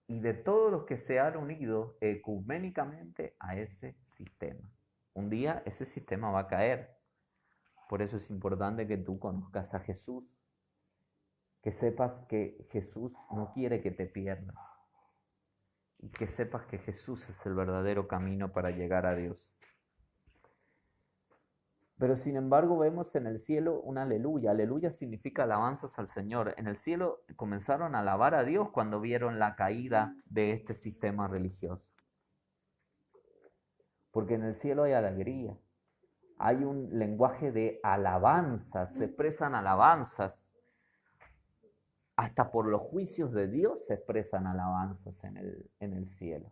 y de todos los que se han unido ecuménicamente a ese sistema. Un día ese sistema va a caer. Por eso es importante que tú conozcas a Jesús, que sepas que Jesús no quiere que te pierdas y que sepas que Jesús es el verdadero camino para llegar a Dios. Pero sin embargo vemos en el cielo un aleluya. Aleluya significa alabanzas al Señor. En el cielo comenzaron a alabar a Dios cuando vieron la caída de este sistema religioso. Porque en el cielo hay alegría. Hay un lenguaje de alabanzas, se expresan alabanzas. Hasta por los juicios de Dios se expresan alabanzas en el cielo.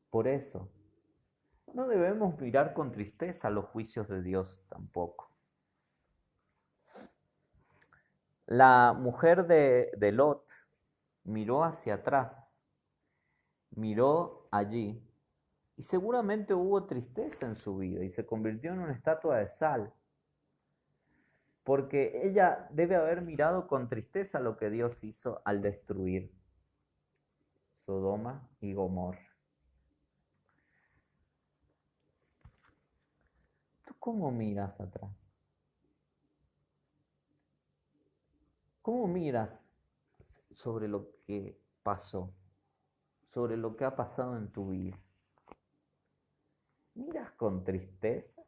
Por eso, no debemos mirar con tristeza los juicios de Dios tampoco. La mujer de Lot miró hacia atrás, miró allí, y seguramente hubo tristeza en su vida y se convirtió en una estatua de sal. Porque ella debe haber mirado con tristeza lo que Dios hizo al destruir Sodoma y Gomorra. ¿Tú cómo miras atrás? ¿Cómo miras sobre lo que pasó? Sobre lo que ha pasado en tu vida. ¿Miras con tristeza?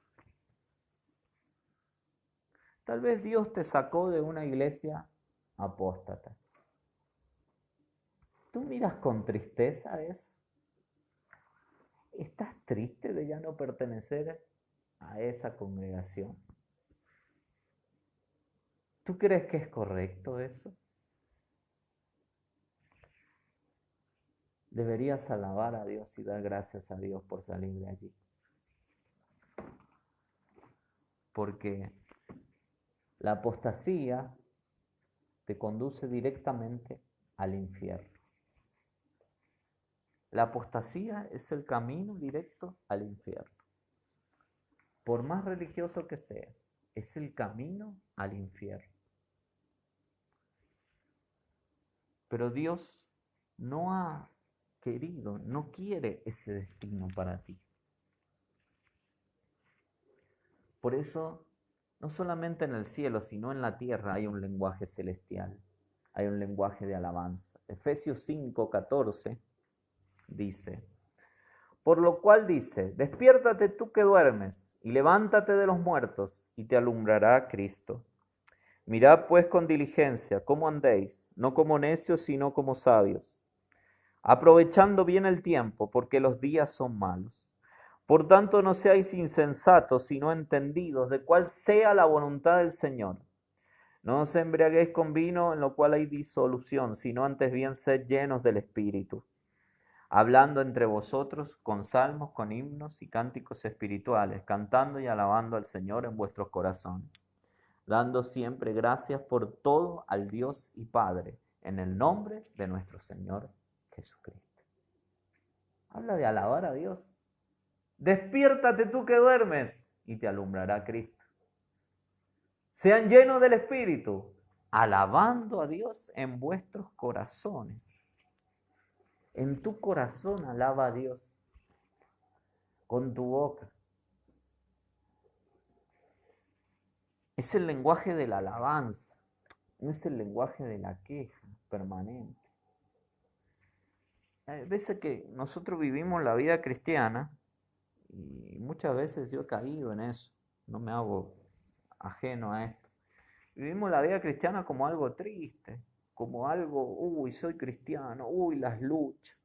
Tal vez Dios te sacó de una iglesia apóstata. ¿Tú miras con tristeza eso? ¿Estás triste de ya no pertenecer a esa congregación? ¿Tú crees que es correcto eso? Deberías alabar a Dios y dar gracias a Dios por salir de allí. Porque la apostasía te conduce directamente al infierno. La apostasía es el camino directo al infierno. Por más religioso que seas, es el camino al infierno. Pero Dios no ha querido, no quiere ese destino para ti. Por eso, no solamente en el cielo, sino en la tierra hay un lenguaje celestial, hay un lenguaje de alabanza. Efesios 5:14 dice: por lo cual dice: despiértate tú que duermes, y levántate de los muertos, y te alumbrará Cristo. Mirad pues con diligencia cómo andéis, no como necios, sino como sabios, aprovechando bien el tiempo, porque los días son malos. Por tanto, no seáis insensatos, sino entendidos de cuál sea la voluntad del Señor. No os embriaguéis con vino en lo cual hay disolución, sino antes bien sed llenos del Espíritu, hablando entre vosotros con salmos, con himnos y cánticos espirituales, cantando y alabando al Señor en vuestros corazones, dando siempre gracias por todo al Dios y Padre, en el nombre de nuestro Señor Jesucristo. Habla de alabar a Dios. Despiértate tú que duermes y te alumbrará Cristo. Sean llenos del Espíritu, alabando a Dios en vuestros corazones. En tu corazón alaba a Dios, con tu boca. Es el lenguaje de la alabanza, no es el lenguaje de la queja permanente. Hay veces que nosotros vivimos la vida cristiana y muchas veces yo he caído en eso, no me hago ajeno a esto. Vivimos la vida cristiana como algo triste, como algo, uy, soy cristiano, uy, las luchas.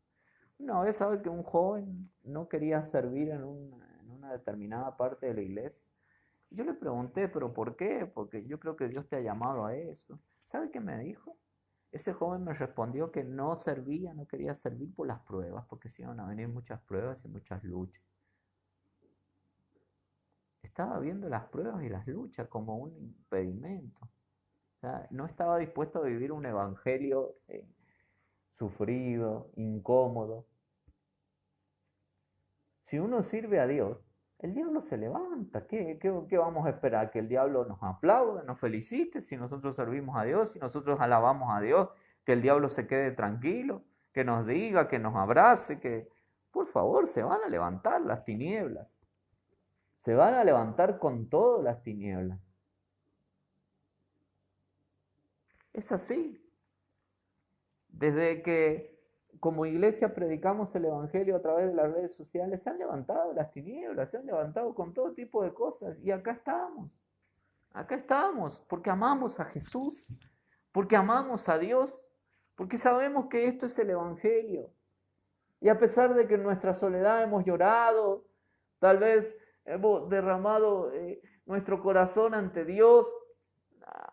Una vez sabe que un joven no quería servir en una determinada parte de la iglesia. Yo le pregunté, ¿pero por qué? Porque yo creo que Dios te ha llamado a eso. ¿Sabe qué me dijo? Ese joven me respondió que no servía, no quería servir por las pruebas, porque se iban a venir muchas pruebas y muchas luchas. Estaba viendo las pruebas y las luchas como un impedimento. O sea, no estaba dispuesto a vivir un evangelio sufrido, incómodo. Si uno sirve a Dios, el diablo se levanta. ¿Qué vamos a esperar? ¿Que el diablo nos aplaude, nos felicite si nosotros servimos a Dios, si nosotros alabamos a Dios? ¿Que el diablo se quede tranquilo? ¿Que nos diga, que nos abrace? Que, por favor, se van a levantar las tinieblas. Se van a levantar con todo las tinieblas. Es así. Desde que como iglesia predicamos el evangelio a través de las redes sociales, se han levantado las tinieblas, se han levantado con todo tipo de cosas y acá estamos, porque amamos a Jesús, porque amamos a Dios, porque sabemos que esto es el evangelio. Y a pesar de que en nuestra soledad hemos llorado, tal vez hemos derramado nuestro corazón ante Dios,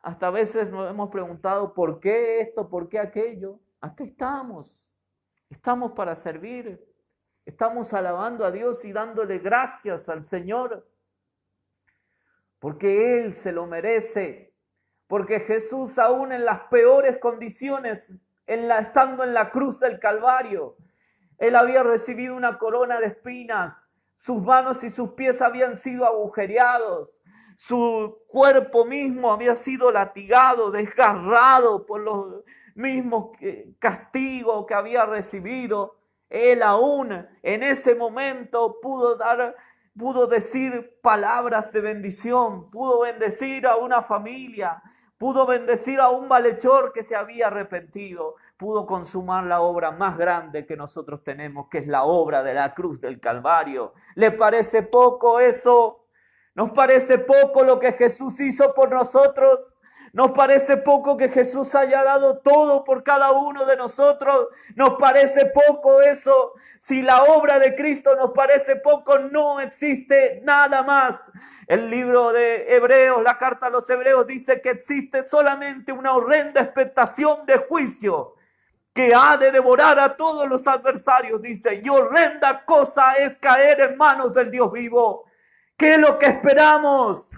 hasta a veces nos hemos preguntado ¿por qué esto? ¿Por qué aquello? Acá estamos para servir, estamos alabando a Dios y dándole gracias al Señor, porque Él se lo merece, porque Jesús aún en las peores condiciones, estando en la cruz del Calvario, Él había recibido una corona de espinas, sus manos y sus pies habían sido agujereados, su cuerpo mismo había sido latigado, desgarrado por los mismos castigos que había recibido. Él aún en ese momento pudo decir palabras de bendición, pudo bendecir a una familia, pudo bendecir a un malhechor que se había arrepentido, pudo consumar la obra más grande que nosotros tenemos, que es la obra de la cruz del Calvario. ¿Le parece poco eso? ¿Nos parece poco lo que Jesús hizo por nosotros? ¿Nos parece poco que Jesús haya dado todo por cada uno de nosotros? ¿Nos parece poco eso? Si la obra de Cristo nos parece poco, no existe nada más. El libro de Hebreos, la carta a los Hebreos, dice que existe solamente una horrenda expectación de juicio que ha de devorar a todos los adversarios, dice, y horrenda cosa es caer en manos del Dios vivo. ¿Qué es lo que esperamos?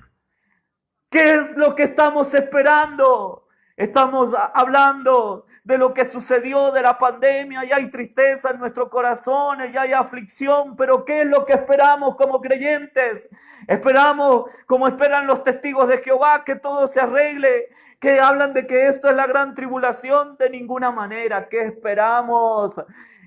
¿Qué es lo que estamos esperando? Estamos hablando de lo que sucedió de la pandemia, y hay tristeza en nuestros corazones, y hay aflicción, pero ¿qué es lo que esperamos como creyentes? Esperamos, como esperan los testigos de Jehová, que todo se arregle, que hablan de que esto es la gran tribulación. De ninguna manera. ¿Qué esperamos?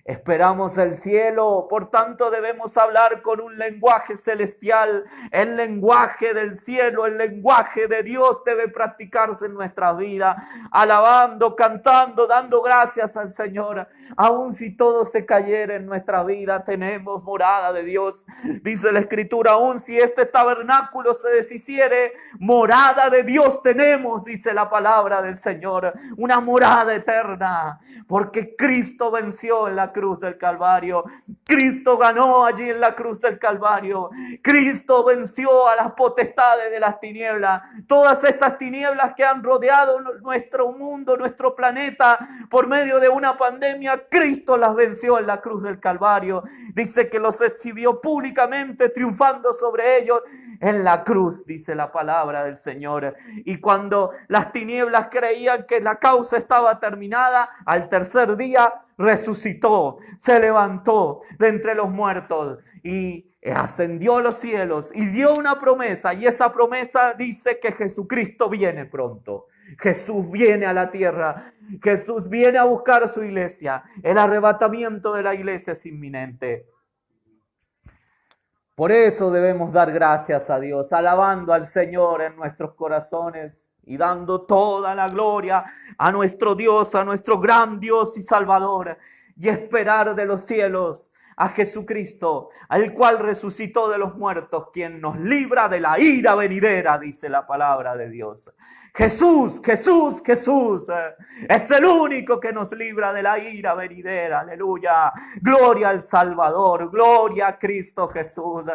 Esperamos el cielo, por tanto debemos hablar con un lenguaje celestial. El lenguaje del cielo, el lenguaje de Dios debe practicarse en nuestra vida, alabando, cantando, dando gracias al Señor. Aun si todo se cayera en nuestra vida, tenemos morada de Dios. Dice la Escritura, aun si este tabernáculo se deshiciere, morada de Dios tenemos, dice la palabra del Señor. Una morada eterna, porque Cristo venció en la la cruz del Calvario. Cristo ganó allí en la cruz del Calvario. Cristo venció a las potestades de las tinieblas. Todas estas tinieblas que han rodeado nuestro mundo, nuestro planeta, por medio de una pandemia, Cristo las venció en la cruz del Calvario. Dice que los exhibió públicamente, triunfando sobre ellos en la cruz, dice la palabra del Señor. Y cuando las tinieblas creían que la causa estaba terminada, al tercer día resucitó, se levantó de entre los muertos y ascendió a los cielos y dio una promesa, y esa promesa dice que Jesucristo viene pronto. Jesús viene a la tierra, Jesús viene a buscar a su iglesia. El arrebatamiento de la iglesia es inminente. Por eso debemos dar gracias a Dios, alabando al Señor en nuestros corazones y dando toda la gloria a nuestro Dios, a nuestro gran Dios y Salvador, y esperar de los cielos a Jesucristo, al cual resucitó de los muertos, quien nos libra de la ira venidera, dice la palabra de Dios. Jesús, Jesús, Jesús es el único que nos libra de la ira venidera. Aleluya. Gloria al Salvador, gloria a Cristo Jesús.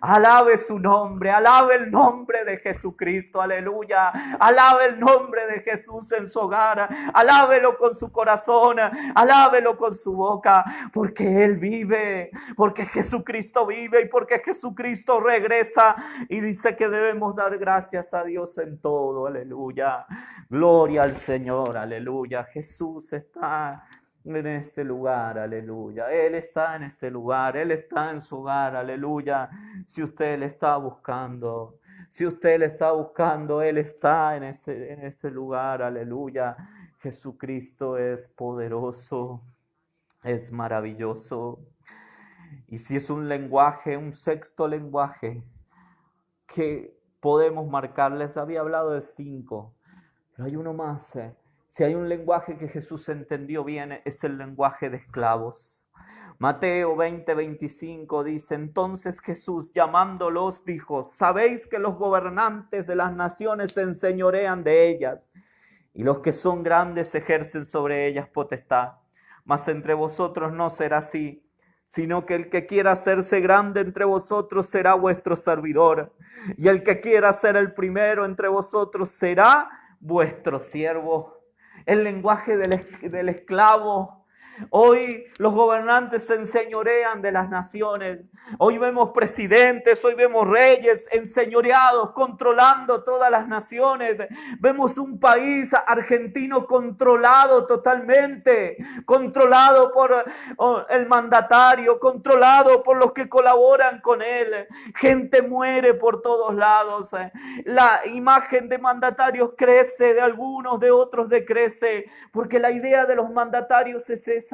Alabe su nombre, alabe el nombre de Jesucristo. Aleluya. Alabe el nombre de Jesús en su hogar. Alábelo con su corazón, alábelo con su boca, porque Él vive, porque Jesucristo vive y porque Jesucristo regresa. Y dice que debemos dar gracias a Dios en todo. Aleluya. Gloria al Señor, aleluya. Jesús está en este lugar, aleluya. Él está en este lugar, Él está en su hogar, aleluya. Si usted le está buscando, si usted le está buscando, Él está en este lugar, aleluya. Jesucristo es poderoso, es maravilloso. Y si es un lenguaje, un sexto lenguaje que podemos marcarles, había hablado de 5, pero hay uno más. Si hay un lenguaje que Jesús entendió bien, es el lenguaje de esclavos. Mateo 20:25 dice: entonces Jesús, llamándolos, dijo: sabéis que los gobernantes de las naciones se enseñorean de ellas, y los que son grandes ejercen sobre ellas potestad. Mas entre vosotros no será así, sino que el que quiera hacerse grande entre vosotros será vuestro servidor, y el que quiera ser el primero entre vosotros será vuestro siervo. El lenguaje del esclavo. Hoy los gobernantes se enseñorean de las naciones. Hoy vemos presidentes, hoy vemos reyes enseñoreados, controlando todas las naciones. Vemos un país argentino controlado totalmente, controlado por el mandatario, controlado por los que colaboran con él. Gente muere por todos lados. La imagen de mandatarios crece, de algunos, de otros decrece, porque la idea de los mandatarios es esa,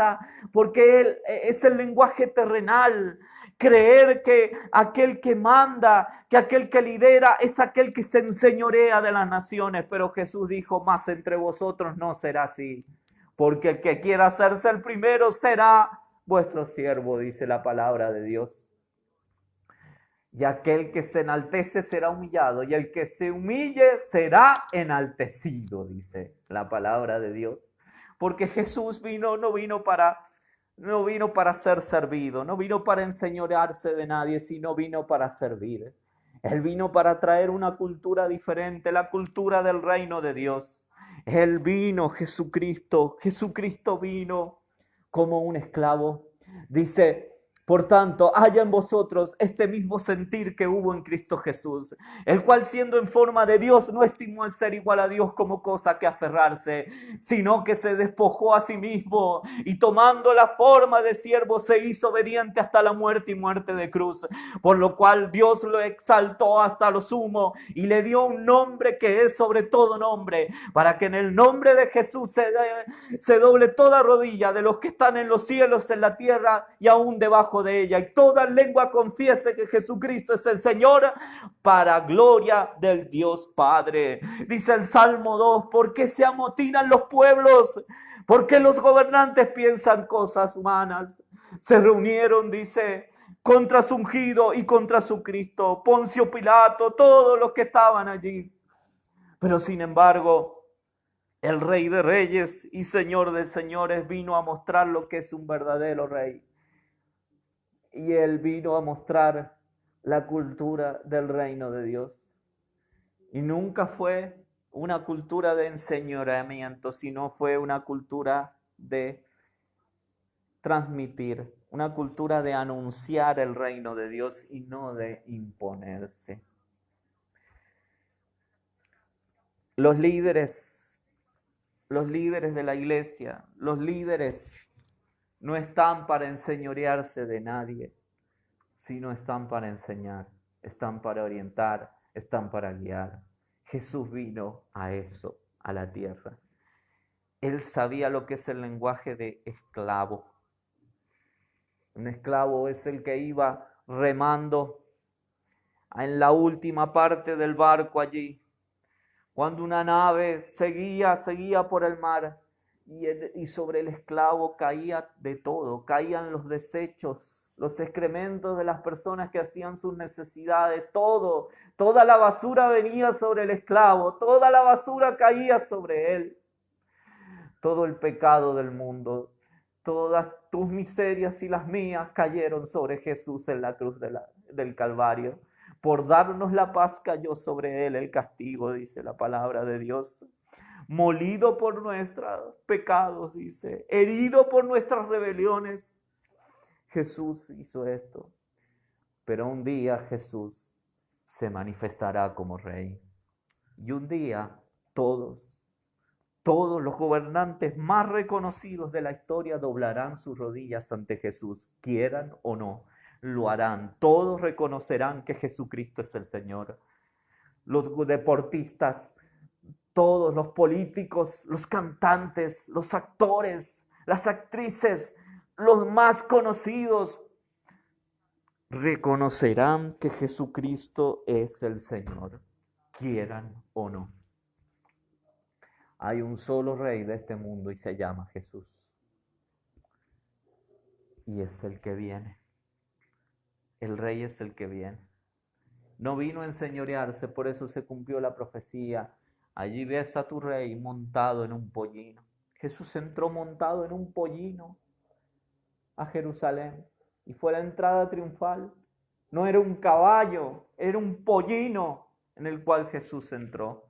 porque él es el lenguaje terrenal. Creer que aquel que manda, que aquel que lidera es aquel que se enseñorea de las naciones. Pero Jesús dijo: más entre vosotros no será así, porque el que quiera hacerse el primero será vuestro siervo, dice la palabra de Dios. Y aquel que se enaltece será humillado, y el que se humille será enaltecido, dice la palabra de Dios. Porque Jesús no vino para ser servido, no vino para enseñorearse de nadie, sino vino para servir. Él vino para traer una cultura diferente, la cultura del reino de Dios. Él vino, Jesucristo vino como un esclavo. Dice: por tanto, haya en vosotros este mismo sentir que hubo en Cristo Jesús, el cual, siendo en forma de Dios, no estimó el ser igual a Dios como cosa que aferrarse, sino que se despojó a sí mismo, y tomando la forma de siervo se hizo obediente hasta la muerte y muerte de cruz, por lo cual Dios lo exaltó hasta lo sumo y le dio un nombre que es sobre todo nombre, para que en el nombre de Jesús se doble toda rodilla de los que están en los cielos, en la tierra y aún debajo de ella, y toda lengua confiese que Jesucristo es el Señor, para gloria del Dios Padre. Dice el Salmo 2: ¿por qué se amotinan los pueblos? ¿Por qué los gobernantes piensan cosas humanas? Se reunieron, dice, contra su ungido y contra su Cristo, Poncio Pilato, todos los que estaban allí. Pero sin embargo, El Rey de Reyes y Señor de Señores vino a mostrar lo que es un verdadero rey. Y Él vino a mostrar la cultura del reino de Dios. Y nunca fue una cultura de enseñoreamiento, sino fue una cultura de transmitir, una cultura de anunciar el reino de Dios y no de imponerse. Los líderes de la iglesia, los líderes no están para enseñorearse de nadie, sino están para enseñar, están para orientar, están para guiar. Jesús vino a eso, a la tierra. Él sabía lo que es el lenguaje de esclavo. Un esclavo es el que iba remando en la última parte del barco allí, cuando una nave seguía por el mar y sobre el esclavo caía de todo, caían los desechos, los excrementos de las personas que hacían sus necesidades, toda la basura venía sobre el esclavo, toda la basura caía sobre él, todo el pecado del mundo, todas tus miserias y las mías cayeron sobre Jesús en la cruz del Calvario. Por darnos la paz cayó sobre él el castigo, dice la palabra de Dios. Molido por nuestros pecados, dice, herido por nuestras rebeliones. Jesús hizo esto. Pero un día Jesús se manifestará como rey. Y un día todos los gobernantes más reconocidos de la historia doblarán sus rodillas ante Jesús, quieran o no, lo harán. Todos reconocerán que Jesucristo es el Señor. Los deportistas, todos los políticos, los cantantes, los actores, las actrices, los más conocidos, reconocerán que Jesucristo es el Señor, quieran o no. Hay un solo rey de este mundo y se llama Jesús. Y es el que viene. El rey es el que viene. No vino a enseñorearse, por eso se cumplió la profecía. Allí ves a tu rey montado en un pollino. Jesús entró montado en un pollino a Jerusalén y fue la entrada triunfal. No era un caballo, era un pollino en el cual Jesús entró.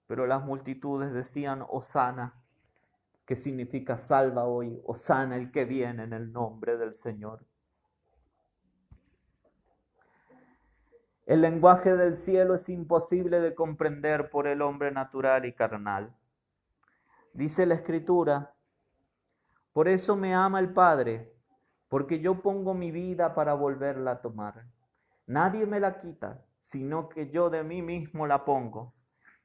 Pero las multitudes decían Hosana, que significa salva hoy, Hosana el que viene en el nombre del Señor. El lenguaje del cielo es imposible de comprender por el hombre natural y carnal. Dice la Escritura, por eso me ama el Padre, porque yo pongo mi vida para volverla a tomar. Nadie me la quita, sino que yo de mí mismo la pongo.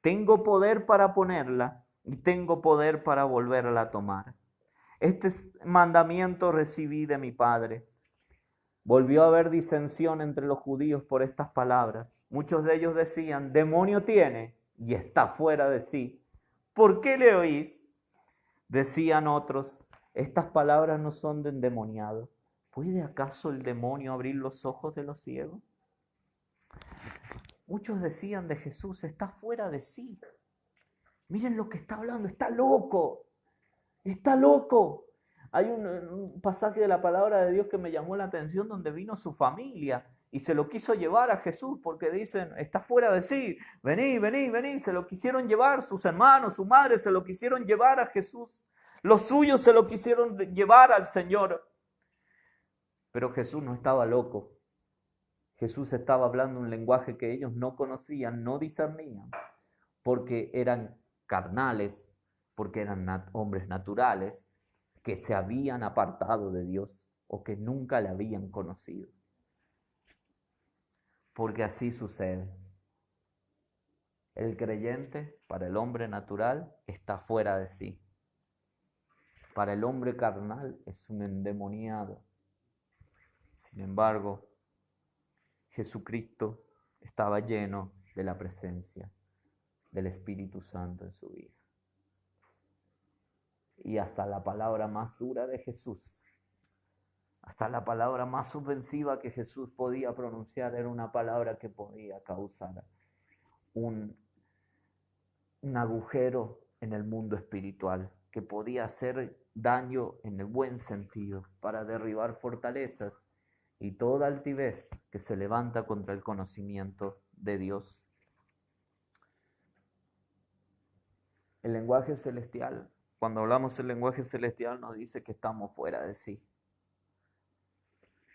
Tengo poder para ponerla y tengo poder para volverla a tomar. Este mandamiento recibí de mi Padre. Volvió a haber disensión entre los judíos por estas palabras. Muchos de ellos decían, demonio tiene y está fuera de sí. ¿Por qué le oís? Decían otros, estas palabras no son de endemoniado. ¿Puede acaso el demonio abrir los ojos de los ciegos? Muchos decían de Jesús, está fuera de sí. Miren lo que está hablando, está loco, está loco. Hay un pasaje de la palabra de Dios que me llamó la atención donde vino su familia y se lo quiso llevar a Jesús porque dicen, está fuera de sí, vení, vení, vení. Se lo quisieron llevar, sus hermanos, su madre se lo quisieron llevar a Jesús. Los suyos se lo quisieron llevar al Señor. Pero Jesús no estaba loco. Jesús estaba hablando un lenguaje que ellos no conocían, no discernían, porque eran carnales, porque eran hombres naturales, que se habían apartado de Dios o que nunca le habían conocido. Porque así sucede. El creyente, para el hombre natural, está fuera de sí. Para el hombre carnal es un endemoniado. Sin embargo, Jesucristo estaba lleno de la presencia del Espíritu Santo en su vida. Y hasta la palabra más dura de Jesús, hasta la palabra más ofensiva que Jesús podía pronunciar, era una palabra que podía causar un agujero en el mundo espiritual, que podía hacer daño en el buen sentido, para derribar fortalezas y toda altivez que se levanta contra el conocimiento de Dios. El lenguaje celestial, cuando hablamos del lenguaje celestial, nos dice que estamos fuera de sí.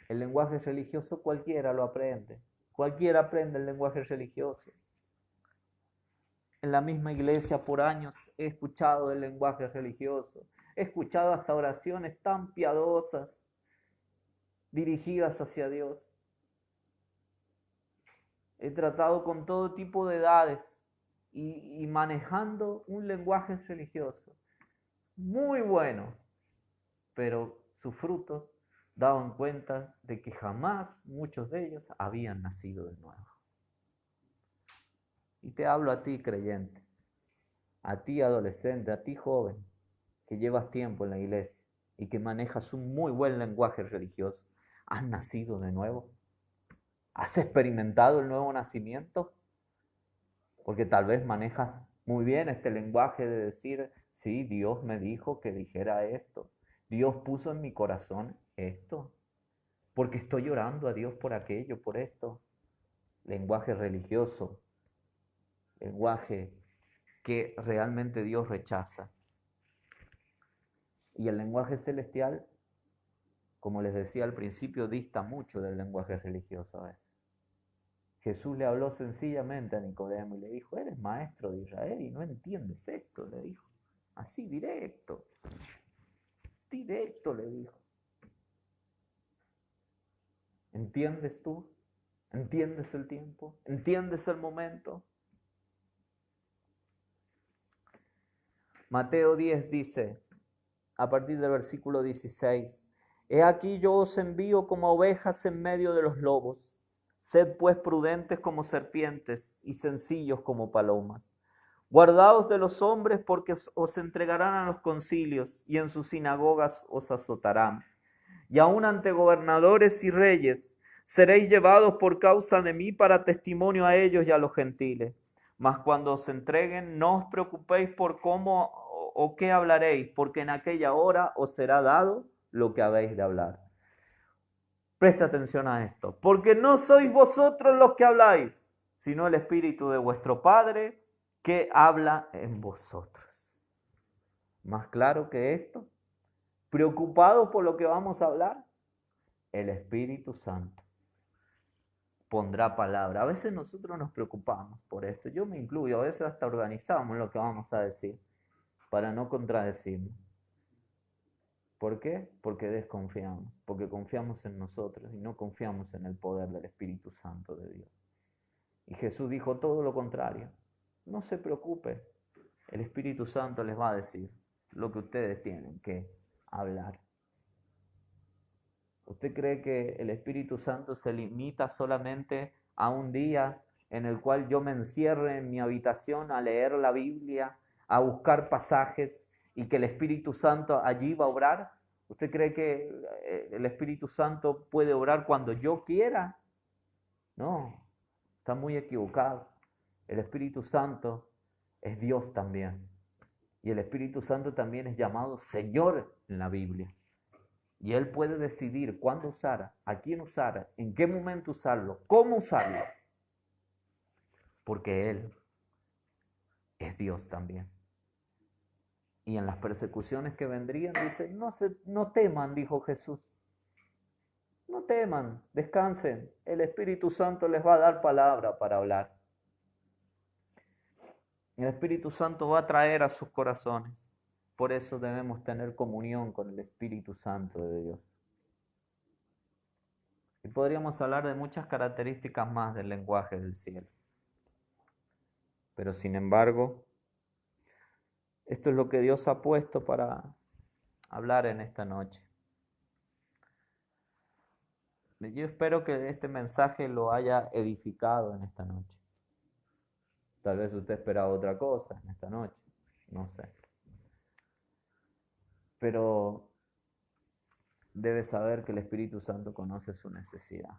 El lenguaje religioso cualquiera lo aprende. Cualquiera aprende el lenguaje religioso. En la misma iglesia por años he escuchado el lenguaje religioso. He escuchado hasta oraciones tan piadosas dirigidas hacia Dios. He tratado con todo tipo de edades y manejando un lenguaje religioso muy bueno, pero sus frutos daban cuenta de que jamás muchos de ellos habían nacido de nuevo. Y te hablo a ti, creyente, a ti, adolescente, a ti, joven, que llevas tiempo en la iglesia y que manejas un muy buen lenguaje religioso. ¿Has nacido de nuevo? ¿Has experimentado el nuevo nacimiento? Porque tal vez manejas muy bien este lenguaje de decir, sí, Dios me dijo que dijera esto. Dios puso en mi corazón esto. Porque estoy orando a Dios por aquello, por esto. Lenguaje religioso. Lenguaje que realmente Dios rechaza. Y el lenguaje celestial, como les decía al principio, dista mucho del lenguaje religioso a veces. Jesús le habló sencillamente a Nicodemo y le dijo, eres maestro de Israel y no entiendes esto, le dijo. Así, directo. Directo le dijo. ¿Entiendes tú? ¿Entiendes el tiempo? ¿Entiendes el momento? Mateo 10 dice, a partir del versículo 16, he aquí yo os envío como ovejas en medio de los lobos. Sed pues prudentes como serpientes y sencillos como palomas. Guardaos de los hombres porque os entregarán a los concilios y en sus sinagogas os azotarán. Y aun ante gobernadores y reyes seréis llevados por causa de mí para testimonio a ellos y a los gentiles. Mas cuando os entreguen, no os preocupéis por cómo o qué hablaréis, porque en aquella hora os será dado lo que habéis de hablar. Presta atención a esto, porque no sois vosotros los que habláis, sino el Espíritu de vuestro Padre que habla en vosotros. Más claro que esto, preocupados por lo que vamos a hablar, el Espíritu Santo pondrá palabra. A veces nosotros nos preocupamos por esto, yo me incluyo, a veces hasta organizamos lo que vamos a decir para no contradecirnos. ¿Por qué? Porque desconfiamos, porque confiamos en nosotros y no confiamos en el poder del Espíritu Santo de Dios. Y Jesús dijo todo lo contrario. No se preocupe, el Espíritu Santo les va a decir lo que ustedes tienen que hablar. ¿Usted cree que el Espíritu Santo se limita solamente a un día en el cual yo me encierre en mi habitación a leer la Biblia, a buscar pasajes y que el Espíritu Santo allí va a obrar? ¿Usted cree que el Espíritu Santo puede obrar cuando yo quiera? No, está muy equivocado. El Espíritu Santo es Dios también. Y el Espíritu Santo también es llamado Señor en la Biblia. Y Él puede decidir cuándo usar, a quién usar, en qué momento usarlo, cómo usarlo. Porque Él es Dios también. Y en las persecuciones que vendrían, dice, no teman, dijo Jesús. No teman, descansen. El Espíritu Santo les va a dar palabra para hablar. El Espíritu Santo va a traer a sus corazones. Por eso debemos tener comunión con el Espíritu Santo de Dios. Y podríamos hablar de muchas características más del lenguaje del cielo. Pero sin embargo, esto es lo que Dios ha puesto para hablar en esta noche. Yo espero que este mensaje lo haya edificado en esta noche. Tal vez usted esperaba otra cosa en esta noche, no sé. Pero debe saber que el Espíritu Santo conoce su necesidad.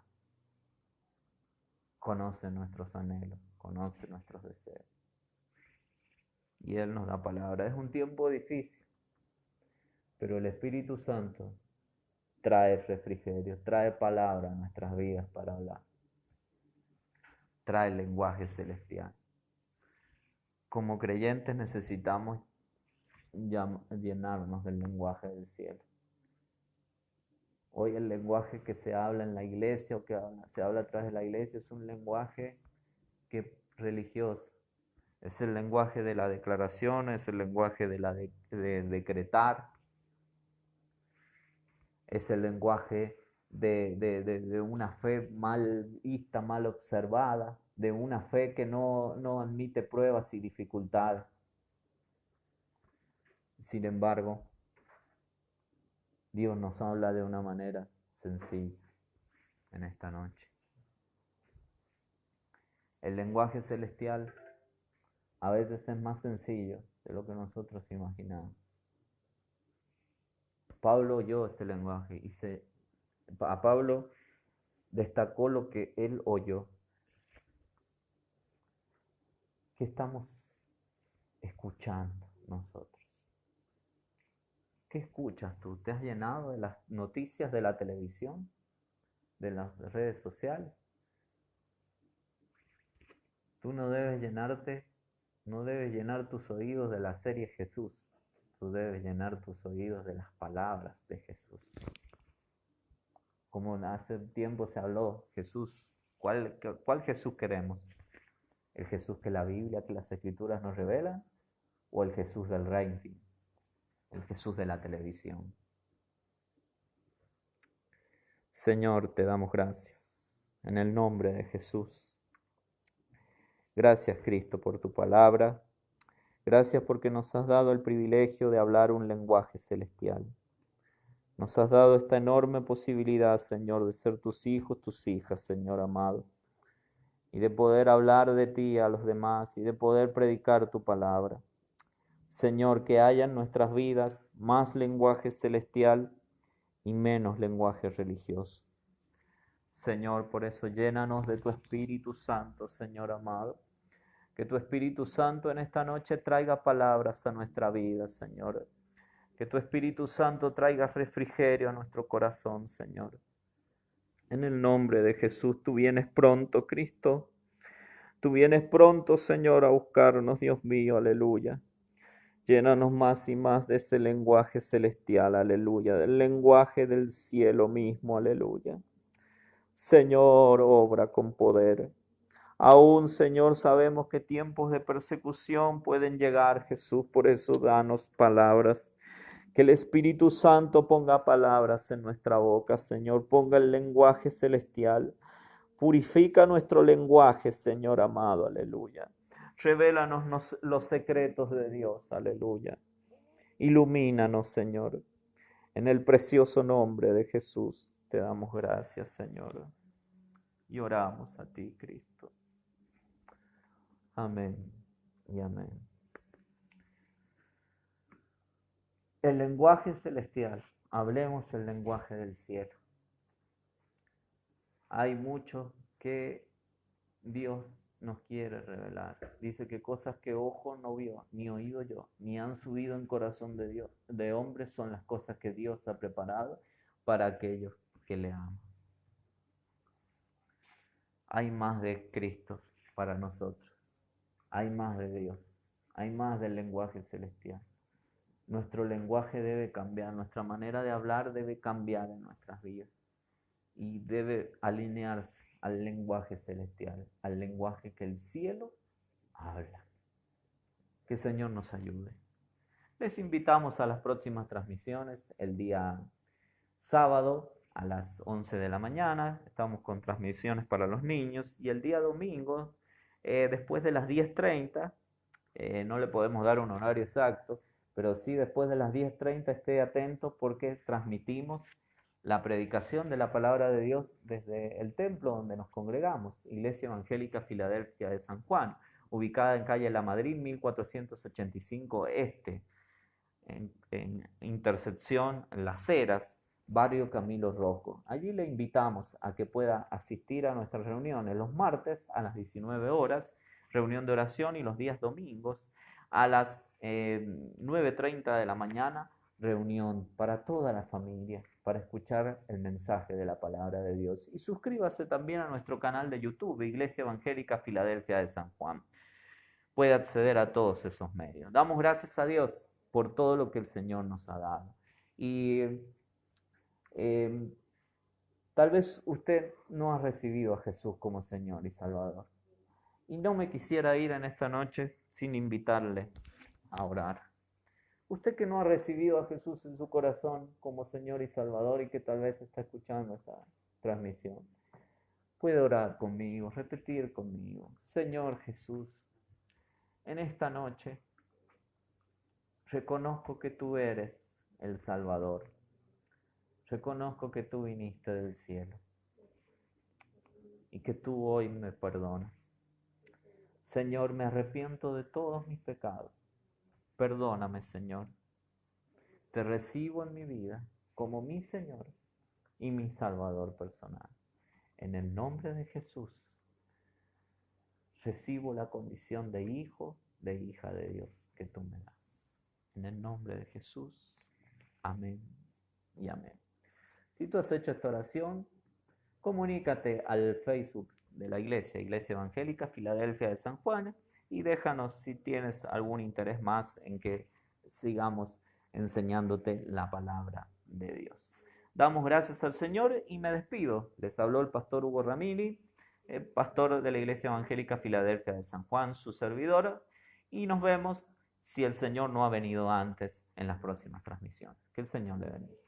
Conoce nuestros anhelos, conoce nuestros deseos. y Él nos da palabra. Es un tiempo difícil, pero el Espíritu Santo trae refrigerio, trae palabra a nuestras vidas para hablar, trae lenguaje celestial. Como creyentes necesitamos llenarnos del lenguaje del cielo. Hoy el lenguaje que se habla en la iglesia o que se habla a través de la iglesia es un lenguaje religioso. Es el lenguaje de la declaración, es el lenguaje de decretar, es el lenguaje de una fe mal vista, mal observada, de una fe que no admite pruebas y dificultades. Sin embargo, Dios nos habla de una manera sencilla en esta noche. El lenguaje celestial a veces es más sencillo de lo que nosotros imaginamos. Pablo oyó este lenguaje y a Pablo destacó lo que él oyó. ¿Qué estamos escuchando nosotros? ¿Qué escuchas tú? ¿Te has llenado de las noticias de la televisión? ¿De las redes sociales? Tú no debes llenar tus oídos de la serie Jesús. Tú debes llenar tus oídos de las palabras de Jesús. Como hace tiempo se habló, Jesús, ¿cuál Jesús queremos? ¿El Jesús que la Biblia, que las Escrituras nos revelan? ¿O el Jesús del rating? ¿El Jesús de la televisión? Señor, te damos gracias en el nombre de Jesús. Gracias, Cristo, por tu palabra. Gracias porque nos has dado el privilegio de hablar un lenguaje celestial. Nos has dado esta enorme posibilidad, Señor, de ser tus hijos, tus hijas, Señor amado, y de poder hablar de ti a los demás y de poder predicar tu palabra. Señor, que haya en nuestras vidas más lenguaje celestial y menos lenguaje religioso. Señor, por eso llénanos de tu Espíritu Santo, Señor amado. Que tu Espíritu Santo en esta noche traiga palabras a nuestra vida, Señor. Que tu Espíritu Santo traiga refrigerio a nuestro corazón, Señor. En el nombre de Jesús, tú vienes pronto, Cristo. Tú vienes pronto, Señor, a buscarnos, Dios mío, aleluya. Llénanos más y más de ese lenguaje celestial, aleluya, del lenguaje del cielo mismo, aleluya. Señor, obra con poder. Aún, Señor, sabemos que tiempos de persecución pueden llegar, Jesús, por eso danos palabras. Que el Espíritu Santo ponga palabras en nuestra boca, Señor, ponga el lenguaje celestial. Purifica nuestro lenguaje, Señor amado, aleluya. Revélanos los secretos de Dios, aleluya. Ilumínanos, Señor. En el precioso nombre de Jesús te damos gracias, Señor. Y oramos a ti, Cristo. Amén y amén. El lenguaje celestial. Hablemos el lenguaje del cielo. Hay mucho que Dios nos quiere revelar. Dice que cosas que ojo no vio, ni oído yo, ni han subido en corazón de Dios, de hombres, son las cosas que Dios ha preparado para aquellos que le aman. Hay más de Cristo para nosotros. Hay más de Dios. Hay más del lenguaje celestial. Nuestro lenguaje debe cambiar, nuestra manera de hablar debe cambiar en nuestras vidas y debe alinearse al lenguaje celestial, al lenguaje que el cielo habla. Que el Señor nos ayude. Les invitamos a las próximas transmisiones el día sábado a las 11 de la mañana. Estamos con transmisiones para los niños y el día domingo después de las 10:30, no le podemos dar un horario exacto, pero sí después de las 10:30 esté atento porque transmitimos la predicación de la palabra de Dios desde el templo donde nos congregamos, Iglesia Evangélica Filadelfia de San Juan, ubicada en calle La Madrid 1485 Este, en intersección Las Heras, barrio Camilo Rocco. Allí le invitamos a que pueda asistir a nuestras reuniones los martes a las 19 horas, reunión de oración, y los días domingos a las 9:30 de la mañana, reunión para toda la familia, para escuchar el mensaje de la palabra de Dios. Y suscríbase también a nuestro canal de YouTube, Iglesia Evangélica Filadelfia de San Juan. Puede acceder a todos esos medios. Damos gracias a Dios por todo lo que el Señor nos ha dado. Y tal vez usted no ha recibido a Jesús como Señor y Salvador. Y no me quisiera ir en esta noche sin invitarle a orar. Usted que no ha recibido a Jesús en su corazón como Señor y Salvador y que tal vez está escuchando esta transmisión, puede orar conmigo, repetir conmigo: Señor Jesús, en esta noche reconozco que tú eres el Salvador. Reconozco que tú viniste del cielo y que tú hoy me perdonas. Señor, me arrepiento de todos mis pecados. Perdóname, Señor. Te recibo en mi vida como mi Señor y mi Salvador personal. En el nombre de Jesús, recibo la condición de hijo, de hija de Dios que tú me das. En el nombre de Jesús. Amén y amén. Si tú has hecho esta oración, comunícate al Facebook de la Iglesia, Iglesia Evangélica Filadelfia de San Juan, y déjanos si tienes algún interés más en que sigamos enseñándote la palabra de Dios. Damos gracias al Señor y me despido. Les habló el pastor Hugo Ramini, pastor de la Iglesia Evangélica Filadelfia de San Juan, su servidor, y nos vemos si el Señor no ha venido antes en las próximas transmisiones. Que el Señor le bendiga.